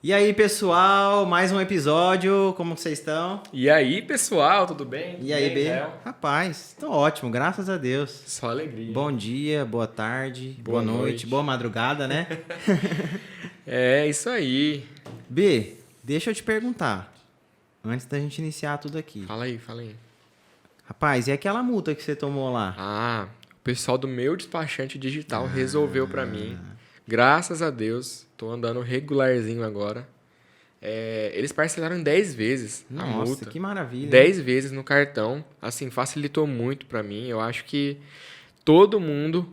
E aí, pessoal, mais um episódio, como vocês estão? E aí, pessoal, tudo bem? E aí, B? Rapaz, tô ótimo, graças a Deus. Só alegria. Bom dia, boa tarde, boa noite, boa madrugada, né? É, isso aí. B, deixa eu te perguntar, antes da gente iniciar tudo aqui. Fala aí. Rapaz, e aquela multa que você tomou lá? Ah, o pessoal do meu despachante digital resolveu pra mim. Graças a Deus, tô andando regularzinho agora. Eles parcelaram em 10 vezes a Nossa, multa. que maravilha. 10 vezes no cartão. Assim, facilitou muito pra mim. Eu acho que todo mundo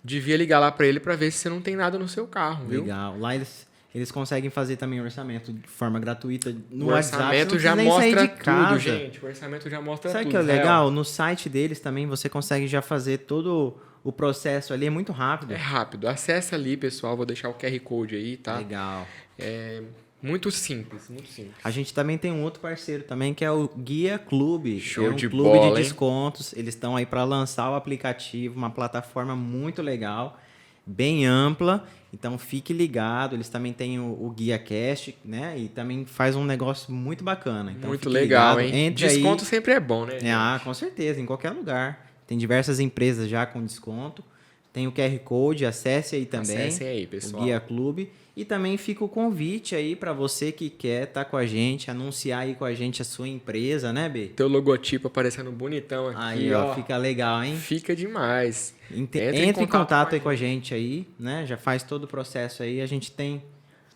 devia ligar lá pra ele pra ver se você não tem nada no seu carro, viu? Legal. Lá eles conseguem fazer também orçamento de forma gratuita no O WhatsApp. orçamento Você já não precisa nem mostra sair de casa. tudo, gente. O orçamento já mostra Sabe o tudo. que é Israel. legal? No site deles também você consegue já fazer todo o processo ali, é muito rápido. É rápido. Acessa ali, pessoal. Vou deixar o QR Code aí, tá? Legal. É muito simples, muito simples. A gente também tem um outro parceiro também, que é o Guia Clube. Show é um de clube bola, de hein? descontos. Eles estão aí para lançar o aplicativo, uma plataforma muito legal, bem ampla. Então fique ligado. Eles também têm o Guia Cast, né? E também faz um negócio muito bacana. Então, Muito fique ligado, ligado. hein? Entre Desconto aí. sempre é bom, né? Com certeza, em qualquer lugar. Tem diversas empresas já com desconto. Tem o QR Code, acesse aí também. Acessem aí, pessoal. O Guia Clube. E também fica o convite aí para você que quer estar com a gente, anunciar aí com a gente a sua empresa, né, B? Teu logotipo aparecendo bonitão aqui, Aí, ó, fica legal, hein? Fica demais. Entre em contato aí com a gente aí, né? Já faz todo o processo aí. A gente tem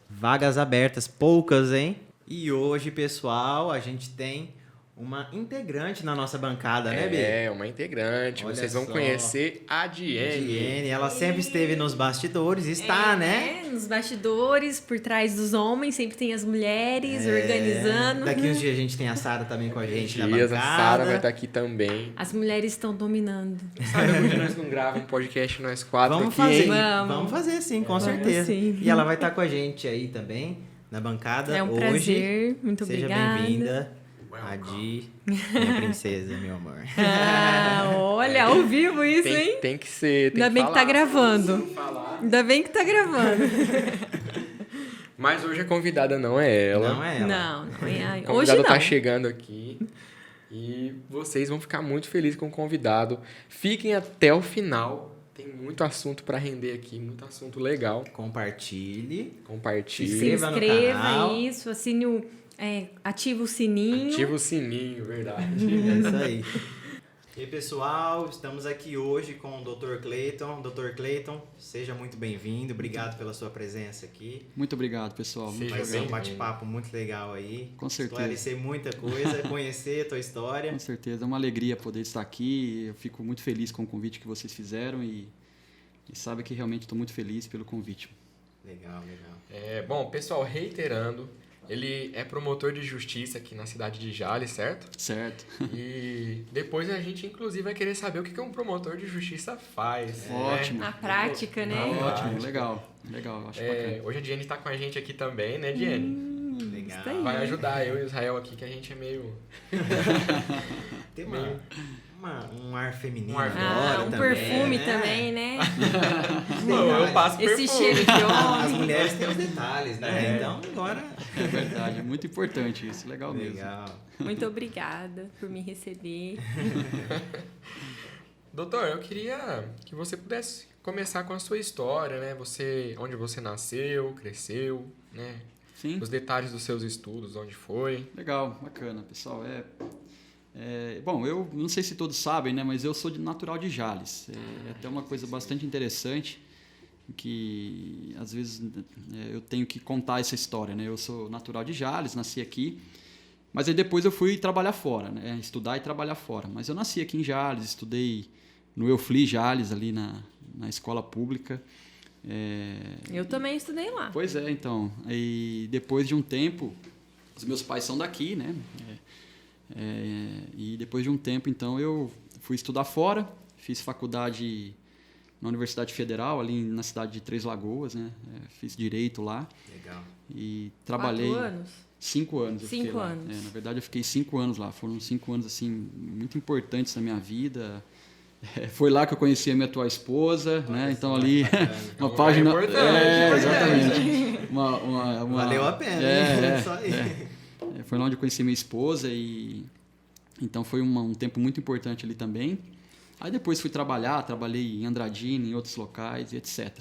vagas abertas, poucas, hein? E hoje, pessoal, a gente tem uma integrante na nossa bancada, né, B? É, uma integrante. Olha Vocês vão só. conhecer a Diene. Diene, ela sempre esteve nos bastidores, está, né? Nos bastidores, por trás dos homens, sempre tem as mulheres organizando. Daqui uns dias a gente tem a Sara também com a gente na Dias, bancada. a Sara vai estar aqui também. As mulheres estão dominando. Sabe onde nós não gravamos um podcast nós quatro Vamos aqui, fazer, hein? vamos fazer sim, com certeza. sim. E ela vai estar com a gente aí também, na bancada É um hoje. prazer, muito Seja obrigada. bem-vinda, Adi, minha princesa, meu amor. Olha, ao vivo isso, hein? Tem que ser. Tem Ainda bem que tá falar. gravando. Falar. Ainda bem que tá gravando. Mas hoje a convidada não é ela. Não é ela. Não é. A Hoje convidada não. tá chegando aqui. E vocês vão ficar muito felizes com o convidado. Fiquem até o final. Tem muito assunto para render aqui, muito assunto legal. Compartilhe. Compartilhe. Se inscreva no inscreva, canal. isso, assine o... ativa o sininho. Ativa o sininho, verdade. É isso aí. E aí, pessoal, estamos aqui hoje com o Dr. Clayton. Dr. Clayton, seja muito bem-vindo. Obrigado pela sua presença aqui. Muito obrigado, pessoal. Muito Vai ser legal. um bate-papo muito legal aí. Com certeza. Esclarecer muita coisa, conhecer a tua história. Com certeza. É uma alegria poder estar aqui. Eu fico muito feliz com o convite que vocês fizeram e sabe que realmente estou muito feliz pelo convite. Legal, legal. Bom, pessoal, reiterando, ele é promotor de justiça aqui na cidade de Jales, certo? Certo. E depois a gente, inclusive, vai querer saber o que um promotor de justiça faz. Ótimo. Na prática, né? Ótimo, legal. Legal, acho bacana. Hoje a Diene está com a gente aqui também, né, Diene? Legal. isso aí. Vai ajudar eu e o Israel aqui, que a gente é meio... Tem um ar feminino Um ar agora Um também, perfume né? também, né? eu passo Esse perfume. cheiro de As homem. mulheres têm os detalhes, né? Então, agora... É verdade, é muito importante isso. Legal mesmo. Legal. Muito obrigada por me receber. Doutor, eu queria que você pudesse começar com a sua história, né? Onde você nasceu, cresceu, né? Sim. Os detalhes dos seus estudos, onde foi. Legal, bacana, pessoal. Bom, eu não sei se todos sabem, né, mas eu sou natural de Jales. É até uma coisa bastante interessante que às vezes eu tenho que contar essa história, né? Eu sou natural de Jales, nasci aqui, mas aí depois eu fui trabalhar fora, né? Estudar e trabalhar fora. Mas eu nasci aqui em Jales, estudei no Eufli Jales, ali na escola pública. Eu também estudei lá. Pois é, então. Aí depois de um tempo, os meus pais são daqui, né? E depois de um tempo, então, eu fui estudar fora, fiz faculdade na Universidade Federal, ali na cidade de Três Lagoas, né? Fiz Direito lá. Legal. E trabalhei... 4 anos? 5 anos. Eu 5 fiquei lá. anos. Na verdade, eu fiquei 5 anos lá. Foram 5 anos, assim, muito importantes na minha vida. Foi lá que eu conheci a minha atual esposa, né? Então ali uma Um página... lugar importante, exatamente. Valeu a pena, É, hein? Isso aí. Foi lá onde eu conheci minha esposa e... Então foi um tempo muito importante ali também. Aí depois fui trabalhei em Andradina, em outros locais e etc.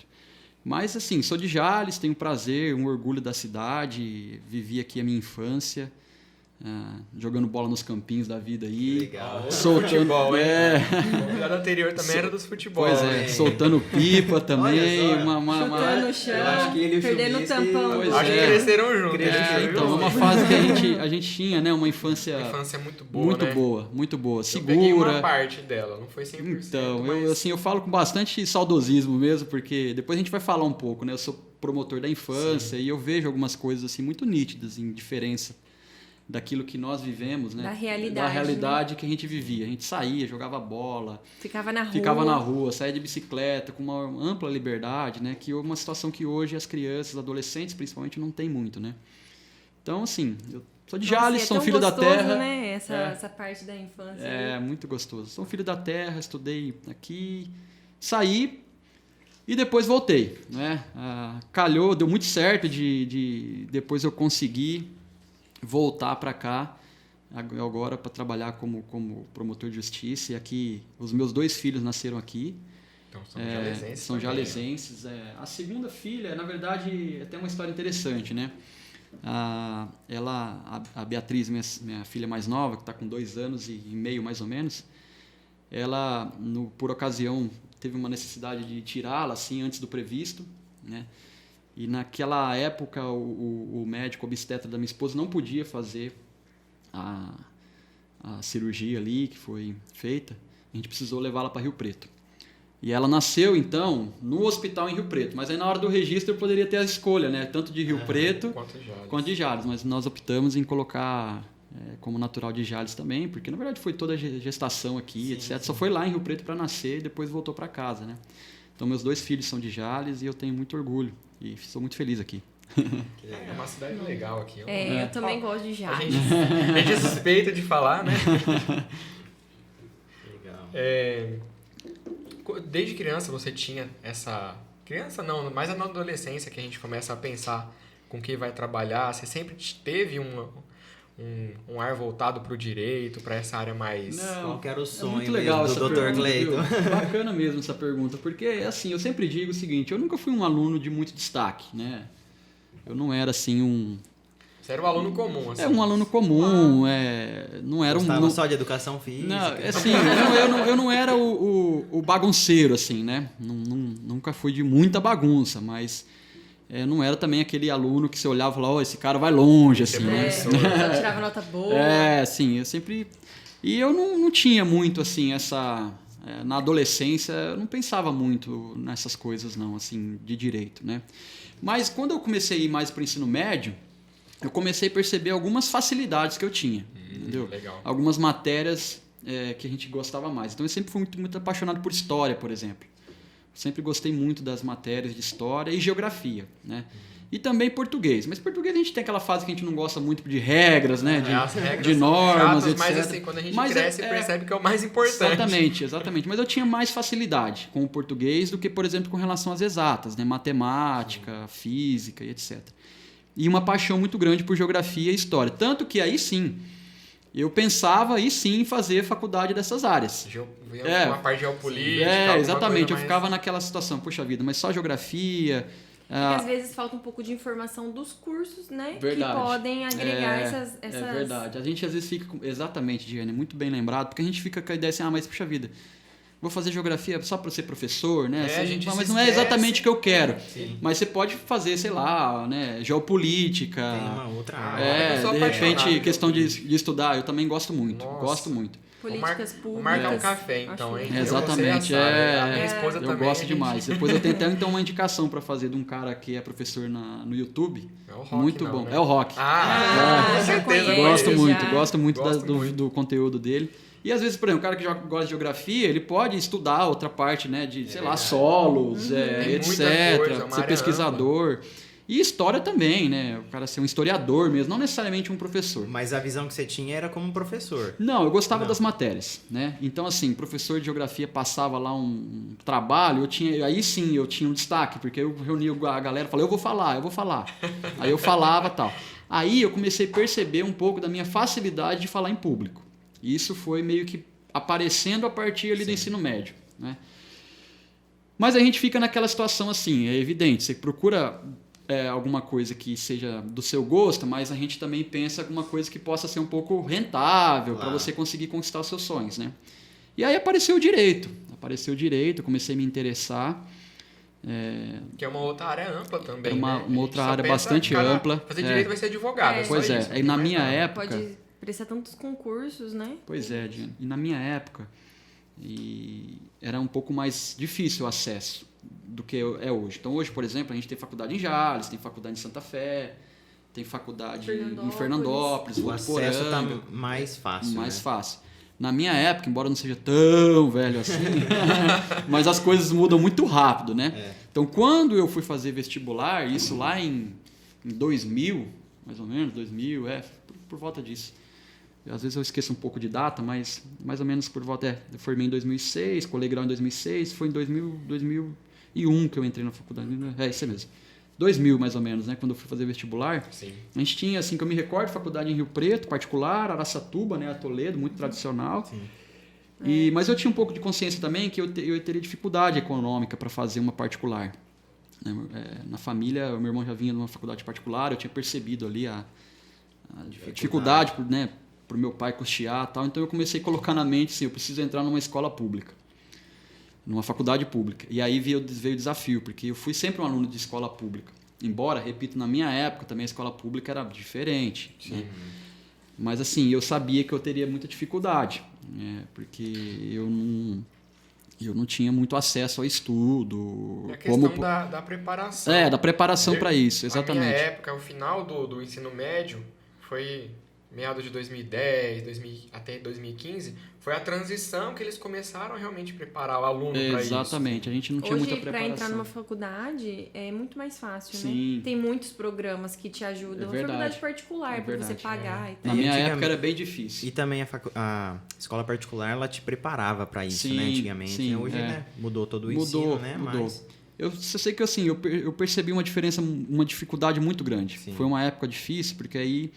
Mas assim, sou de Jales, tenho prazer, um orgulho da cidade, vivi aqui a minha infância, jogando bola nos campinhos da vida aí. Legal. Soltando, Futebol, hein? O convidado anterior também era dos futebol. Pois é, soltando pipa também. Olha só. Chutando no chão, Eu acho que ele e o perdendo o Chuvisco- tampão. Pois Acho que é. cresceram juntos. Cresceram né? Então, é uma fase que a gente tinha, né? Uma infância A infância é muito boa, muito né? boa, muito boa. Eu peguei uma Segura. parte dela, não foi 100%. Então, mas... eu falo com bastante saudosismo mesmo, porque depois a gente vai falar um pouco, né? Eu sou promotor da infância e eu vejo algumas coisas assim muito nítidas em diferença daquilo que nós vivemos, né? Da realidade, Da realidade que a gente vivia. A gente saía, jogava bola, Ficava na rua. ficava na rua, saía de bicicleta com uma ampla liberdade, né? Que é uma situação que hoje as crianças, adolescentes principalmente, não tem muito, né? Então, assim, eu sou de Jales, Nossa, sou é um tão filho da gostoso, terra. Né? Essa parte da infância. É, muito gostoso. Sou um filho da terra, estudei aqui, saí e depois voltei, né? Calhou, deu muito certo depois eu consegui voltar para cá agora para trabalhar como promotor de justiça. E aqui, os meus 2 filhos nasceram aqui. Então, são jalesenses. São também. jalesenses. A segunda filha, na verdade, é até uma história interessante, né? A Beatriz, minha filha mais nova, que está com 2 anos e meio mais ou menos, ela, por ocasião, teve uma necessidade de tirá-la assim antes do previsto, né? E naquela época o médico obstetra da minha esposa não podia fazer a cirurgia ali que foi feita. A gente precisou levá-la para Rio Preto. E ela nasceu, então, no hospital em Rio Preto. Mas aí na hora do registro eu poderia ter a escolha, né? Tanto de Rio Preto quanto de Jales. Mas nós optamos em colocar como natural de Jales também, porque na verdade foi toda a gestação aqui, etc. Só foi lá em Rio Preto para nascer e depois voltou para casa, né? Então meus 2 filhos são de Jales e eu tenho muito orgulho. E sou muito feliz aqui. É uma cidade legal aqui. Eu também gosto de A Jales. gente é suspeito de falar, né? Legal. Desde criança você tinha essa... Criança não, mas na adolescência que a gente começa a pensar com quem vai trabalhar. Você sempre teve um ar voltado para o direito, para essa área mais... Qual que era o sonho muito legal mesmo do essa Dr. pergunta, Cleiton? viu? Bacana mesmo essa pergunta, porque assim, eu sempre digo o seguinte, eu nunca fui um aluno de muito destaque, né? Eu não era assim Você era um aluno comum, assim. um aluno comum, não era Gostava só de educação física? Não, assim, eu não era o bagunceiro, assim, né? Nunca fui de muita bagunça, mas não era também aquele aluno que você olhava e falava, esse cara vai longe, assim, né? Só tirava nota boa. Assim, eu sempre... E eu não tinha muito, assim, na adolescência, eu não pensava muito nessas coisas, não, assim, de direito, né? Mas quando eu comecei a ir mais para o ensino médio, eu comecei a perceber algumas facilidades que eu tinha, entendeu? Legal. Algumas matérias que a gente gostava mais. Então eu sempre fui muito apaixonado por história, por exemplo. Sempre gostei muito das matérias de história e geografia, né? E também português. Mas português a gente tem aquela fase que a gente não gosta muito de regras, né? As regras de são normas, chatas, etc. mas assim, quando a gente Mas cresce, percebe que é o mais importante. Exatamente. Mas eu tinha mais facilidade com o português do que, por exemplo, com relação às exatas, né? Matemática, física e etc. E uma paixão muito grande por geografia e história. Tanto que aí sim, eu pensava aí sim em fazer faculdade dessas áreas. Uma parte geopolítica. Exatamente. Eu mais... ficava naquela situação, poxa vida, mas só geografia... Porque às vezes falta um pouco de informação dos cursos, né? Verdade. Que podem agregar essas... É verdade. A gente às vezes fica... Exatamente, Diane, muito bem lembrado, porque a gente fica com a ideia assim, mas puxa vida, vou fazer geografia só para ser professor, né? Mas não é exatamente o que eu quero. Sim. Mas você pode fazer, sei lá, né? Geopolítica. Tem uma outra área. De repente, questão de estudar, eu também gosto muito. Nossa. Gosto muito. Políticas públicas. Vou marcar um café, então, hein? Exatamente. A minha esposa também. Eu gosto demais. Depois eu tenho até então uma indicação para fazer de um cara que é professor no YouTube. É o Rock, muito não, bom. Né? É o Rock. já com certeza. conheço. Gosto muito do conteúdo dele. E às vezes, por exemplo, o cara que gosta de geografia, ele pode estudar outra parte, né? De, sei lá, solos, etc. muita coisa, ser pesquisador. E história também, né? O cara ser um historiador mesmo, não necessariamente um professor. Mas a visão que você tinha era como professor. Não, eu gostava Não. das matérias, né? Então, assim, o professor de geografia passava lá um trabalho, aí sim eu tinha um destaque, porque eu reunia a galera e falava, eu vou falar. Aí eu falava tal. Aí eu comecei a perceber um pouco da minha facilidade de falar em público. E isso foi meio que aparecendo a partir ali do ensino médio, né? Mas a gente fica naquela situação assim, é evidente, você procura alguma coisa que seja do seu gosto, mas a gente também pensa alguma coisa que possa ser um pouco rentável para você conseguir conquistar os seus sonhos, né? E aí apareceu o direito, eu comecei a me interessar. Que é uma outra área ampla também, É uma né? outra Só área pensa, bastante cara, ampla. Fazer direito vai ser advogado, só Pois isso, é, e na mais minha nada. época... Pode prestar tantos concursos, né? Pois é, Diana. E na minha época, era um pouco mais difícil o acesso do que é hoje. Então, hoje, por exemplo, a gente tem faculdade em Jales, tem faculdade em Santa Fé, tem faculdade em Fernandópolis, O acesso está Votuporanga. mais fácil. Mais né? fácil. Na minha época, embora eu não seja tão velho assim, mas as coisas mudam muito rápido, né? Então, quando eu fui fazer vestibular, isso lá em 2000, mais ou menos, 2000, por volta disso. Às vezes eu esqueço um pouco de data, mas mais ou menos por volta... Eu formei em 2006, colei grau em 2006, foi em 2001 que eu entrei na faculdade. É isso mesmo. 2000 mais ou menos, né? Quando eu fui fazer vestibular. Sim. A gente tinha, assim, que eu me recordo, faculdade em Rio Preto, particular, Araçatuba, né? A Toledo, muito tradicional. Sim. Mas eu tinha um pouco de consciência também que eu teria dificuldade econômica para fazer uma particular. Né? Na família, o meu irmão já vinha de uma faculdade particular, eu tinha percebido ali a dificuldade, né? Para o meu pai custear e tal. Então eu comecei a colocar na mente assim, eu preciso entrar numa escola pública, numa faculdade pública. E aí veio o desafio, porque eu fui sempre um aluno de escola pública. Embora, repito, na minha época também a escola pública era diferente. Né? Mas assim, eu sabia que eu teria muita dificuldade, né? Porque eu não tinha muito acesso ao estudo. É a questão da preparação. Da preparação para isso, exatamente. Na minha época, o final do ensino médio foi meados de 2010, até 2015, foi a transição que eles começaram a realmente preparar o aluno para isso. Exatamente, a gente não tinha muita Hoje, para preparação. entrar numa faculdade, é muito mais fácil, Sim. né? Tem muitos programas que te ajudam. É verdade. Uma faculdade particular, para você pagar e tal. Na minha antigamente- época era bem difícil. E também a escola particular, ela te preparava para isso, Sim, né? Antigamente. sim, Hoje, né? Mudou todo o Mudou, ensino, né? mudou. Mas... Eu sei que assim, eu percebi uma diferença, uma dificuldade muito grande. Sim. Foi uma época difícil, porque aí...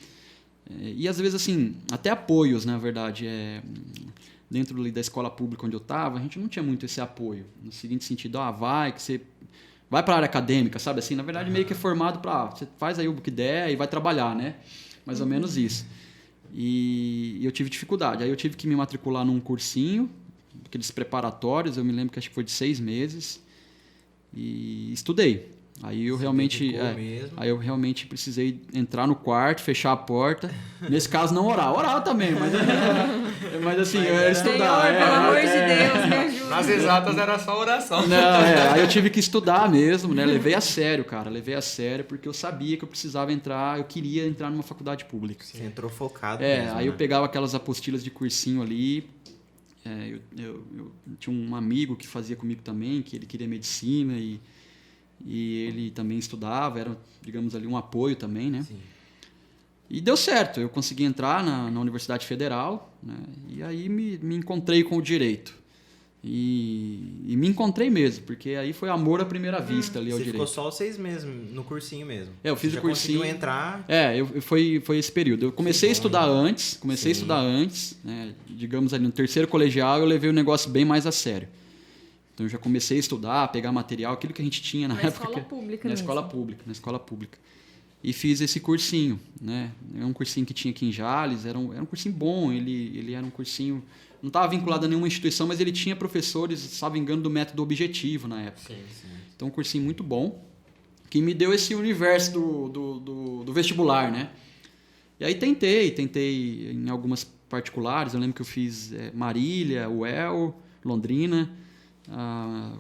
E às vezes, assim, até apoios, na verdade, dentro ali da escola pública onde eu estava, a gente não tinha muito esse apoio. No seguinte sentido, que você vai para a área acadêmica, sabe? Assim, na verdade, meio que é formado para... Você faz aí o que der e vai trabalhar, né? Mais ou menos isso. E eu tive dificuldade. Aí eu tive que me matricular num cursinho, aqueles preparatórios, eu me lembro que acho que foi de 6 meses, e estudei. Aí eu realmente precisei entrar no quarto, fechar a porta. Nesse caso, não orar. Orar também, mas assim, eu era estudar. Senhor, pelo amor de Deus, me ajuda. Nas exatas era só oração. Não, aí eu tive que estudar mesmo, né? Levei a sério, cara. Levei a sério, porque eu sabia que eu precisava entrar, eu queria entrar numa faculdade pública. Você entrou focado mesmo, Aí né? eu pegava aquelas apostilas de cursinho ali. Eu tinha um amigo que fazia comigo também, que ele queria medicina e ele também estudava, era, digamos ali, um apoio também, né? Sim. E deu certo, eu consegui entrar na Universidade Federal, né? E aí me encontrei com o direito. E me encontrei mesmo, porque aí foi amor à primeira vista ali ao Você direito. ficou só 6 meses no cursinho mesmo. Eu fiz Você o já cursinho. conseguiu entrar... Foi esse período. Eu comecei a estudar antes, né? Digamos ali no terceiro colegial, eu levei o negócio bem mais a sério. Então eu já comecei a estudar, a pegar material, aquilo que a gente tinha na época. Escola pública na mesmo. escola pública. E fiz esse cursinho, né? É um cursinho que tinha aqui em Jales, era um cursinho bom, ele era um cursinho... Não estava vinculado a nenhuma instituição, mas ele tinha professores, salvo engano, do método objetivo na época. Sim. Então um cursinho muito bom, que me deu esse universo do vestibular, né? E aí tentei em algumas particulares, eu lembro que eu fiz Marília, UEL, Londrina,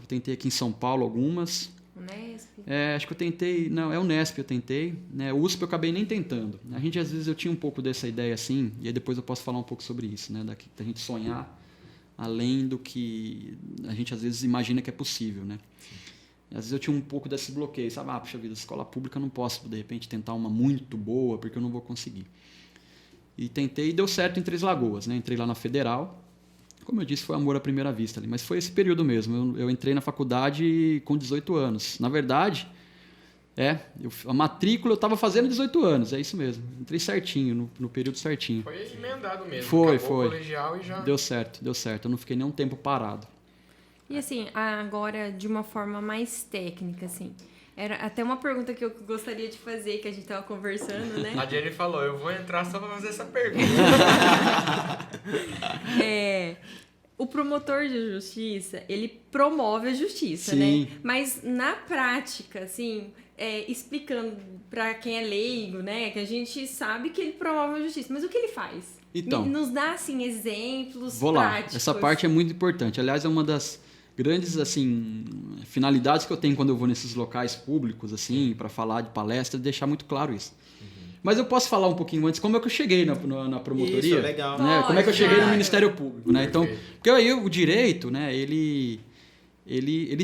tentei aqui em São Paulo algumas. Unesp. Acho que eu tentei... Não, é Unesp eu tentei. Né? USP eu acabei nem tentando. A gente, às vezes, eu tinha um pouco dessa ideia assim, e aí depois eu posso falar um pouco sobre isso, né? Da gente sonhar além do que a gente, às vezes, imagina que é possível, né? Às vezes eu tinha um pouco desse bloqueio, sabe? Puxa vida, escola pública eu não posso, de repente, tentar uma muito boa, porque eu não vou conseguir. E tentei e deu certo em Três Lagoas, né? Entrei lá na Federal. Como eu disse, foi amor à primeira vista ali, mas foi esse período mesmo. Eu entrei na faculdade com 18 anos. Na verdade, a matrícula eu estava fazendo 18 anos, é isso mesmo. Entrei certinho, no período certinho. Foi emendado mesmo. Foi. O colegial e já... Deu certo. Eu não fiquei nem um tempo parado. E assim, agora de uma forma mais técnica, assim, era até uma pergunta que eu gostaria de fazer, que a gente tava conversando, né? A Jenny falou, eu vou entrar só pra fazer essa pergunta. O promotor de justiça, ele promove a justiça, Sim. né? Mas na prática, assim, explicando para quem é leigo, né? Que a gente sabe que ele promove a justiça, mas o que ele faz? Então, nos dá, assim, exemplos vou lá. práticos. Essa parte é muito importante. Aliás, é uma das grandes assim finalidades que eu tenho quando eu vou nesses locais públicos assim para falar de palestra, deixar muito claro isso. Mas eu posso falar um pouquinho antes como é que eu cheguei na promotoria, Isso, legal. né? Como é que eu cheguei no Claro. Ministério Público, né? Então, porque aí o direito, né? Ele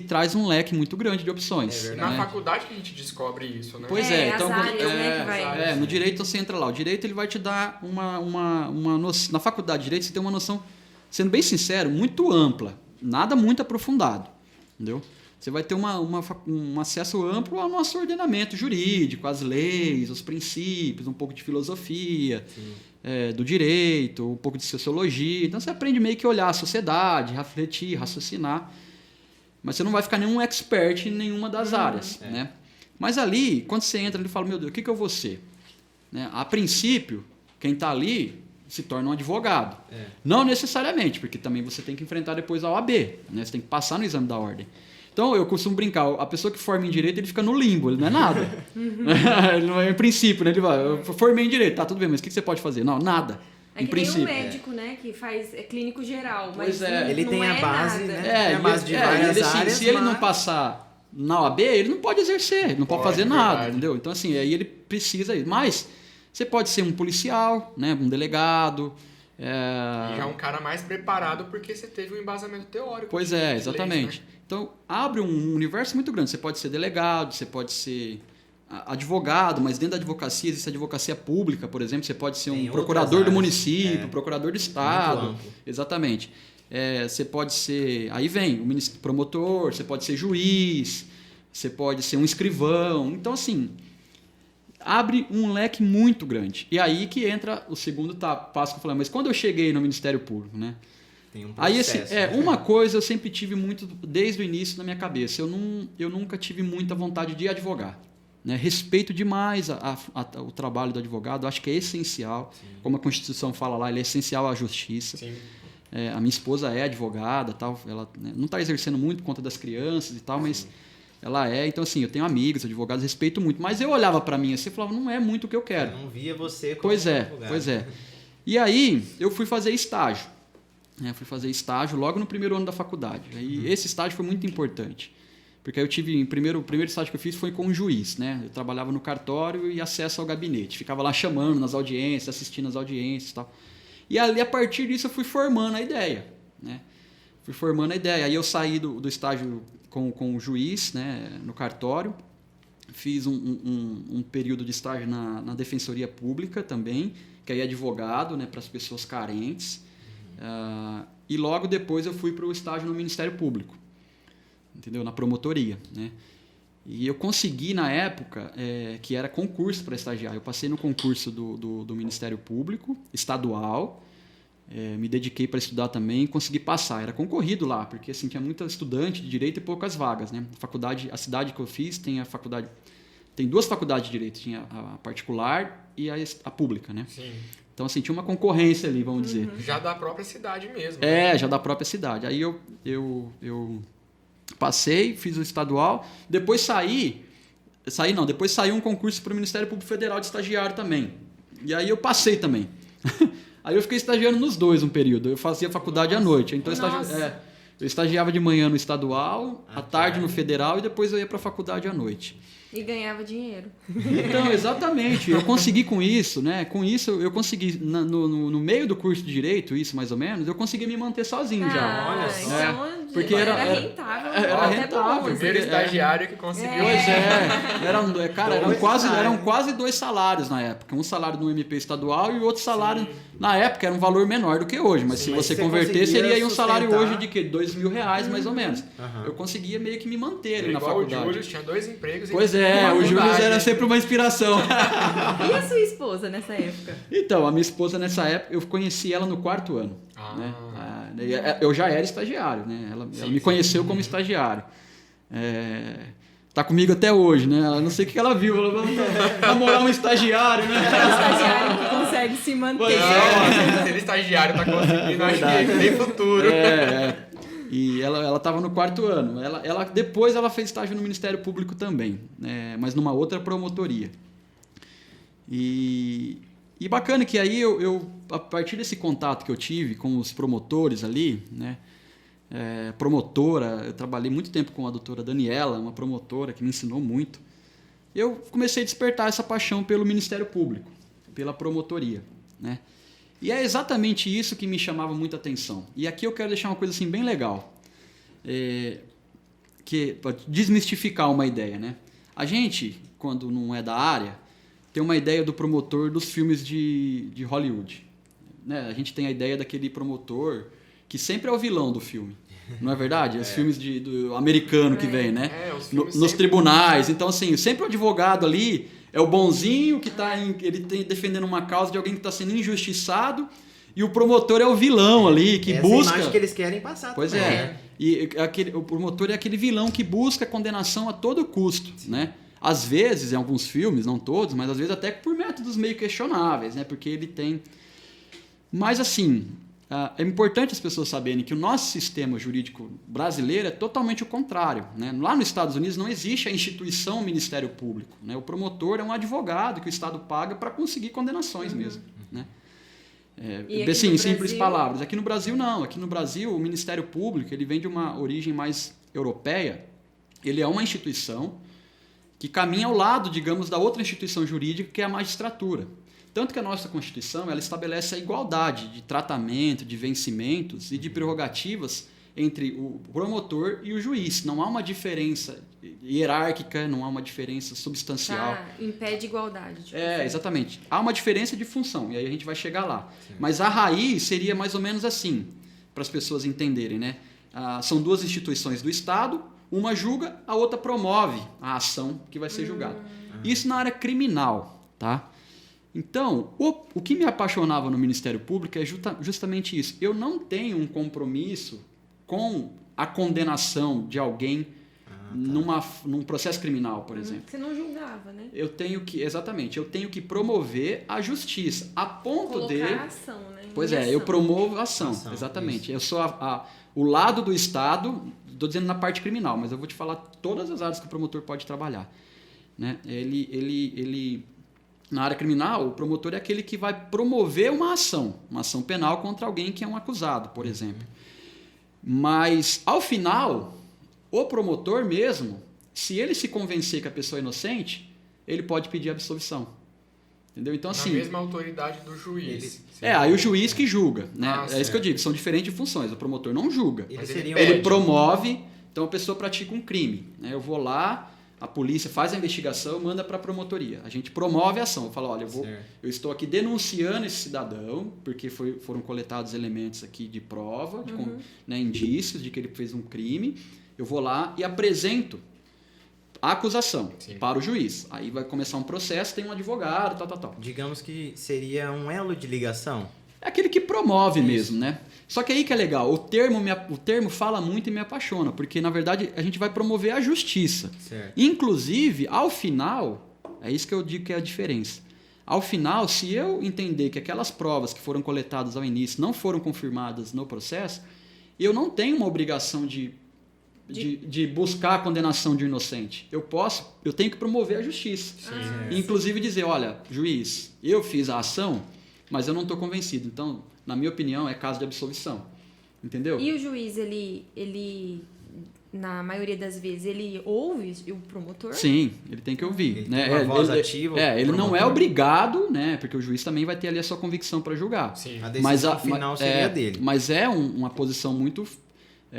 traz um leque muito grande de opções. É né? verdade. Na faculdade que a gente descobre isso, né? Pois as então áreas, né, que vai... no direito você entra lá. O direito ele vai te dar uma noção. Na faculdade de direito você tem uma noção, sendo bem sincero, muito ampla, nada muito aprofundado, entendeu? Você vai ter um acesso amplo ao nosso ordenamento jurídico, às leis, aos princípios, um pouco de filosofia do direito, um pouco de sociologia. Então você aprende meio que a olhar a sociedade, refletir, raciocinar. Mas você não vai ficar nenhum expert em nenhuma das áreas. Né? Mas ali, quando você entra, ele fala, meu Deus, o que eu vou ser? Né? A princípio, quem está ali se torna um advogado. Não necessariamente, porque também você tem que enfrentar depois a OAB. Né? Você tem que passar no exame da ordem. Então, eu costumo brincar, a pessoa que forma em direito, ele fica no limbo, ele não é nada. Ele não é em princípio, né? Ele vai, eu formei em direito, tá, tudo bem, mas o que você pode fazer? Não, nada. É que nem um médico, né? Que faz clínico geral, mas Pois é. Ele não tem a base, nada. né? Tem a base de várias assim, áreas, se ele não mas- passar na OAB, ele não pode exercer, ele não pode fazer nada, entendeu? Então, assim, aí ele precisa... Mas você pode ser um policial, né? Um delegado... E já é um cara mais preparado porque você teve um embasamento teórico. Pois de é, leis, exatamente. né? Então, abre um universo muito grande. Você pode ser delegado, você pode ser advogado, mas dentro da advocacia existe a advocacia pública, por exemplo. Você pode ser Tem um outras procurador do áreas, município, procurador do estado. amplo. Exatamente. Você pode ser... Aí vem o promotor, você pode ser juiz, você pode ser um escrivão. Então, assim... abre um leque muito grande. E aí que entra o segundo passo que eu falei, mas quando eu cheguei no Ministério Público, né? Tem um Aí, processo, assim, né? uma coisa eu sempre tive muito, desde o início na minha cabeça, eu nunca tive muita vontade de advogar. Né? Respeito demais o trabalho do advogado, acho que é essencial, como a Constituição fala lá, ele é essencial à justiça. Sim. A minha esposa é advogada, tal, ela não está exercendo muito por conta das crianças e tal, mas ela então assim, eu tenho amigos, advogados, respeito muito, mas eu olhava para mim assim e falava, não é muito o que eu quero. Eu não via você como Pois advogado. é. E aí, eu fui fazer estágio. Fui fazer estágio logo no primeiro ano da faculdade. E esse estágio foi muito importante. Porque aí eu tive, o primeiro estágio que eu fiz foi com um juiz. Né? Eu trabalhava no cartório e acesso ao gabinete. Ficava lá chamando nas audiências, assistindo as audiências e tal. E ali, a partir disso, eu fui formando a ideia. Né? Aí eu saí do estágio com o juiz, né, no cartório. Fiz um período de estágio na Defensoria Pública também, que aí é advogado, né, para as pessoas carentes. E logo depois eu fui para o estágio no Ministério Público, entendeu? Na promotoria. Né? E eu consegui, na época, que era concurso para estagiar. Eu passei no concurso do Ministério Público, estadual, me dediquei para estudar também e consegui passar. Era concorrido lá, porque assim, tinha muita estudante de direito e poucas vagas. Né? A cidade que eu fiz tem duas faculdades de direito, tinha a particular e a pública. Né? Sim. Então, assim, tinha uma concorrência ali, vamos dizer. Já da própria cidade mesmo. Já da própria cidade. Aí eu passei, fiz o estadual, depois depois saiu um concurso para o Ministério Público Federal de estagiário também. E aí eu passei também. Aí eu fiquei estagiando nos dois um período. Eu fazia faculdade à noite. Então eu estagiava de manhã no estadual, à tarde no federal e depois eu ia para a faculdade à noite. E ganhava dinheiro. Então, exatamente. Eu consegui com isso, né? Com isso eu consegui, no meio do curso de Direito, isso mais ou menos, eu consegui me manter sozinho já. Olha só. Então Porque era era rentável. era até rentável. bom, assim. Primeiro estagiário que conseguiu. Pois cara, eram Dois quase 2 salários na época. Um salário no MP estadual e o outro salário, na época, era um valor menor do que hoje. Mas se Mas você você converter, conseguia seria aí um salário sustentar. hoje de quê? R$2.000, mais ou menos. Uhum. Eu conseguia meio que me manter ali na Igual o faculdade. Júlio, tinha 2 empregos. Pois e é, uma o Júlio faculdade. era sempre uma inspiração. E a sua esposa nessa época? Então, a minha esposa nessa época, eu conheci ela no 4º ano. Ah. Né? Eu já era estagiário, né? Ela me conheceu como estagiário. Tá comigo até hoje, né? Ela não sei o que ela viu. Ela vamos namorar um estagiário, né? É um estagiário que consegue se manter. Pois Não, se ele estagiário tá conseguindo, acho que tem futuro. E ela estava no 4º ano. Depois ela fez estágio no Ministério Público também, né? Mas numa outra promotoria. E bacana que aí eu, a partir desse contato que eu tive com os promotores ali, né? Promotora, eu trabalhei muito tempo com a doutora Daniela, uma promotora que me ensinou muito. Eu comecei a despertar essa paixão pelo Ministério Público, pela promotoria, né? E é exatamente isso que me chamava muita atenção. E aqui eu quero deixar uma coisa assim bem legal, para desmistificar uma ideia, né? A gente, quando não é da área, tem uma ideia do promotor dos filmes de Hollywood, né? A gente tem a ideia daquele promotor que sempre é o vilão do filme, não é verdade? Os filmes do americano que vem, né? Nos sempre... tribunais. Então, assim, sempre o advogado ali é o bonzinho que está defendendo uma causa de alguém que está sendo injustiçado, e o promotor é o vilão ali que Essa busca. É a imagem que eles querem passar. Pois também, é. né? E o promotor é aquele vilão que busca a condenação a todo custo, né? Às vezes, em alguns filmes, não todos, mas às vezes até por métodos meio questionáveis, né? Porque ele tem... Mas, assim, é importante as pessoas saberem que o nosso sistema jurídico brasileiro é totalmente o contrário, né? Lá nos Estados Unidos não existe a instituição Ministério Público, né? O promotor é um advogado que o Estado paga para conseguir condenações mesmo, né? Assim, em simples palavras. Aqui no Brasil, não. Aqui no Brasil, o Ministério Público ele vem de uma origem mais europeia. Ele é uma instituição que caminha ao lado, digamos, da outra instituição jurídica, que é a magistratura. Tanto que a nossa Constituição ela estabelece a igualdade de tratamento, de vencimentos e de prerrogativas entre o promotor e o juiz. Não há uma diferença hierárquica, não há uma diferença substancial. Impede igualdade. Tipo Exatamente. Há uma diferença de função, e aí a gente vai chegar lá. Sim. Mas a raiz seria mais ou menos assim, para as pessoas entenderem, né? São duas instituições do Estado, uma julga, a outra promove a ação que vai ser julgada. Isso na área criminal, tá? Então, o que me apaixonava no Ministério Público é justamente isso. Eu não tenho um compromisso com a condenação de alguém num processo criminal, por exemplo. Você não julgava, né? Eu tenho que promover a justiça, a ponto de... Colocar a ação, né? Pois eu promovo a ação, exatamente. Isso. Eu sou o lado do Estado, estou dizendo na parte criminal, mas eu vou te falar todas as áreas que o promotor pode trabalhar, né? Ele na área criminal, o promotor é aquele que vai promover uma ação penal contra alguém que é um acusado, por exemplo. Mas, ao final, o promotor mesmo, se ele se convencer que a pessoa é inocente, ele pode pedir absolvição. Entendeu? Então, assim... Na mesma autoridade do juiz. Aí o juiz que julga, né? Certo. Isso que eu digo, são diferentes funções. O promotor não julga. Ele promove, então a pessoa pratica um crime, né? Eu vou lá, a polícia faz a investigação, manda para a promotoria. A gente promove a ação. Eu falo, olha, eu estou aqui denunciando esse cidadão, porque foram coletados elementos aqui de prova, né, indícios de que ele fez um crime. Eu vou lá e apresento a acusação para o juiz. Aí vai começar um processo, tem um advogado, tal. Digamos que seria um elo de ligação. É aquele que promove mesmo, né? Só que aí que é legal, o termo fala muito e me apaixona, porque na verdade a gente vai promover a justiça. Certo. Inclusive, ao final, é isso que eu digo que é a diferença. Ao final, se eu entender que aquelas provas que foram coletadas ao início não foram confirmadas no processo, eu não tenho uma obrigação de buscar a condenação de um inocente. Eu tenho que promover a justiça. Inclusive dizer, olha, juiz, eu fiz a ação, mas eu não estou convencido. Então, na minha opinião, é caso de absolvição. Entendeu? E o juiz, ele na maioria das vezes, ele ouve o promotor? Sim, ele tem que ouvir. Ele né? tem uma voz ativa. Ele não é obrigado, né? Porque o juiz também vai ter ali a sua convicção para julgar. Sim. A decisão final seria dele. Mas é uma posição muito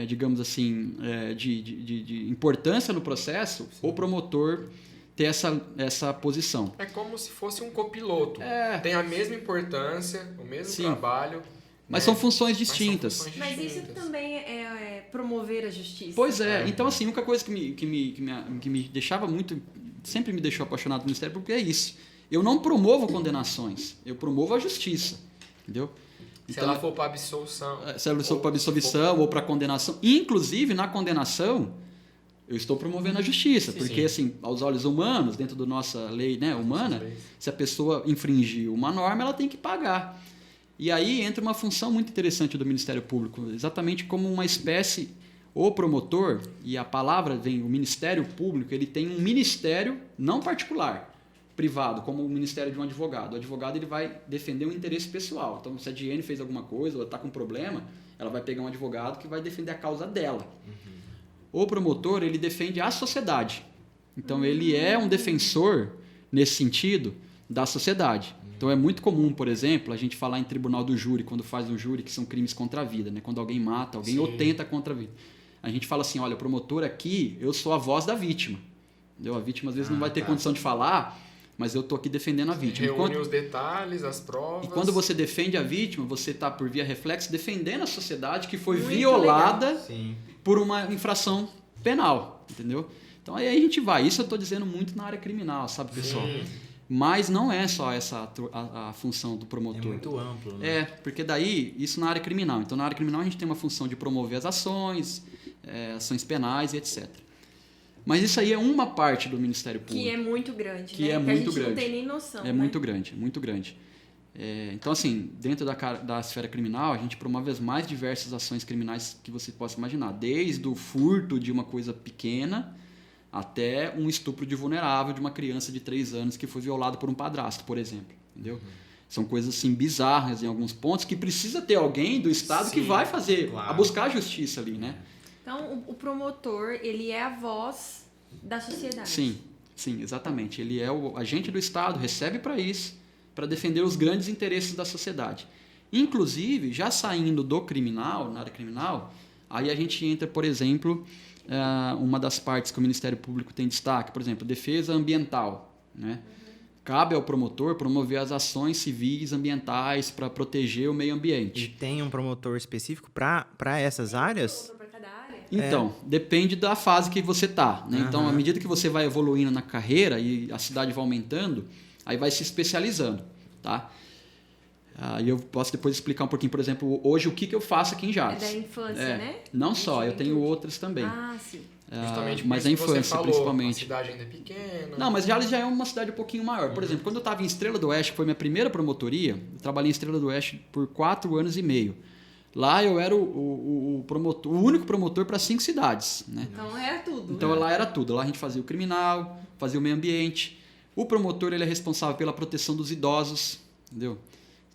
digamos assim, de importância no processo, o promotor ter essa posição. É como se fosse um copiloto. Tem a mesma importância, o mesmo trabalho. Mas são funções distintas. Mas isso também é promover a justiça. Pois é. Então, assim, a única coisa que me deixava muito... Sempre me deixou apaixonado pelo Ministério Público é isso. Eu não promovo condenações. Eu promovo a justiça. Entendeu? Se ela for para absolução. Se ela for para absolvição ou para condenação. Inclusive, na condenação, eu estou promovendo a justiça. Porque, assim, aos olhos humanos, dentro da nossa lei, né, humana, se a pessoa infringir uma norma, ela tem que pagar. E aí entra uma função muito interessante do Ministério Público, exatamente como uma espécie, o promotor, e a palavra vem, o Ministério Público, ele tem um ministério não particular, privado, como o ministério de um advogado. O advogado ele vai defender um interesse pessoal. Então, se a Diene fez alguma coisa ou está com um problema, ela vai pegar um advogado que vai defender a causa dela. O promotor, ele defende a sociedade. Então, ele é um defensor, nesse sentido, da sociedade. Então é muito comum, por exemplo, a gente falar em tribunal do júri, quando faz um júri que são crimes contra a vida, né? Quando alguém mata alguém ou tenta contra a vida. A gente fala assim, olha, promotor aqui, eu sou a voz da vítima. Entendeu? A vítima às vezes não vai ter condição de falar, mas eu estou aqui defendendo a vítima. Reúne os detalhes, as provas. E quando você defende a vítima, você está, por via reflexo, defendendo a sociedade que foi violada por uma infração penal. Entendeu? Então aí a gente vai. Isso eu estou dizendo muito na área criminal, sabe, pessoal? Mas não é só essa a função do promotor. É muito amplo, né? É, porque daí, isso na área criminal. Então, na área criminal, a gente tem uma função de promover as ações, ações penais e etc. Mas isso aí é uma parte do Ministério Público. Que é muito grande, que né? é muito a gente grande. não tem nem noção. É muito grande, muito grande. Então, assim, dentro da esfera criminal, a gente promove as mais diversas ações criminais que você possa imaginar. Desde o furto de uma coisa pequena até um estupro de vulnerável de uma criança de 3 anos que foi violada por um padrasto, por exemplo. Entendeu? São coisas assim bizarras em alguns pontos que precisa ter alguém do Estado que vai fazer, a buscar a justiça ali, né? Então, o promotor, ele é a voz da sociedade. Sim, exatamente. Ele é o agente do Estado, recebe para isso, para defender os grandes interesses da sociedade. Inclusive, já saindo do criminal, na área criminal, aí a gente entra, por exemplo, uma das partes que o Ministério Público tem destaque, por exemplo, defesa ambiental, né? Cabe ao promotor promover as ações civis ambientais para proteger o meio ambiente. E tem um promotor específico para essas áreas? Para cada área? Então, depende da fase que você está, né? Então, à medida que você vai evoluindo na carreira e a cidade vai aumentando, aí vai se especializando, tá? E eu posso depois explicar um pouquinho, por exemplo, hoje o que eu faço aqui em Jales. É da infância, né? Não só, eu tenho outras também. Ah, sim. Justamente por mas isso a que você infância, falou, principalmente. A cidade ainda é pequena. Não, mas Jales já é uma cidade um pouquinho maior. Por exemplo, quando eu estava em Estrela do Oeste, que foi minha primeira promotoria, eu trabalhei em Estrela do Oeste por 4 anos e meio. Lá eu era o único promotor para 5 cidades, né? Então era tudo. Então lá era tudo. Lá a gente fazia o criminal, fazia o meio ambiente. O promotor ele é responsável pela proteção dos idosos, entendeu?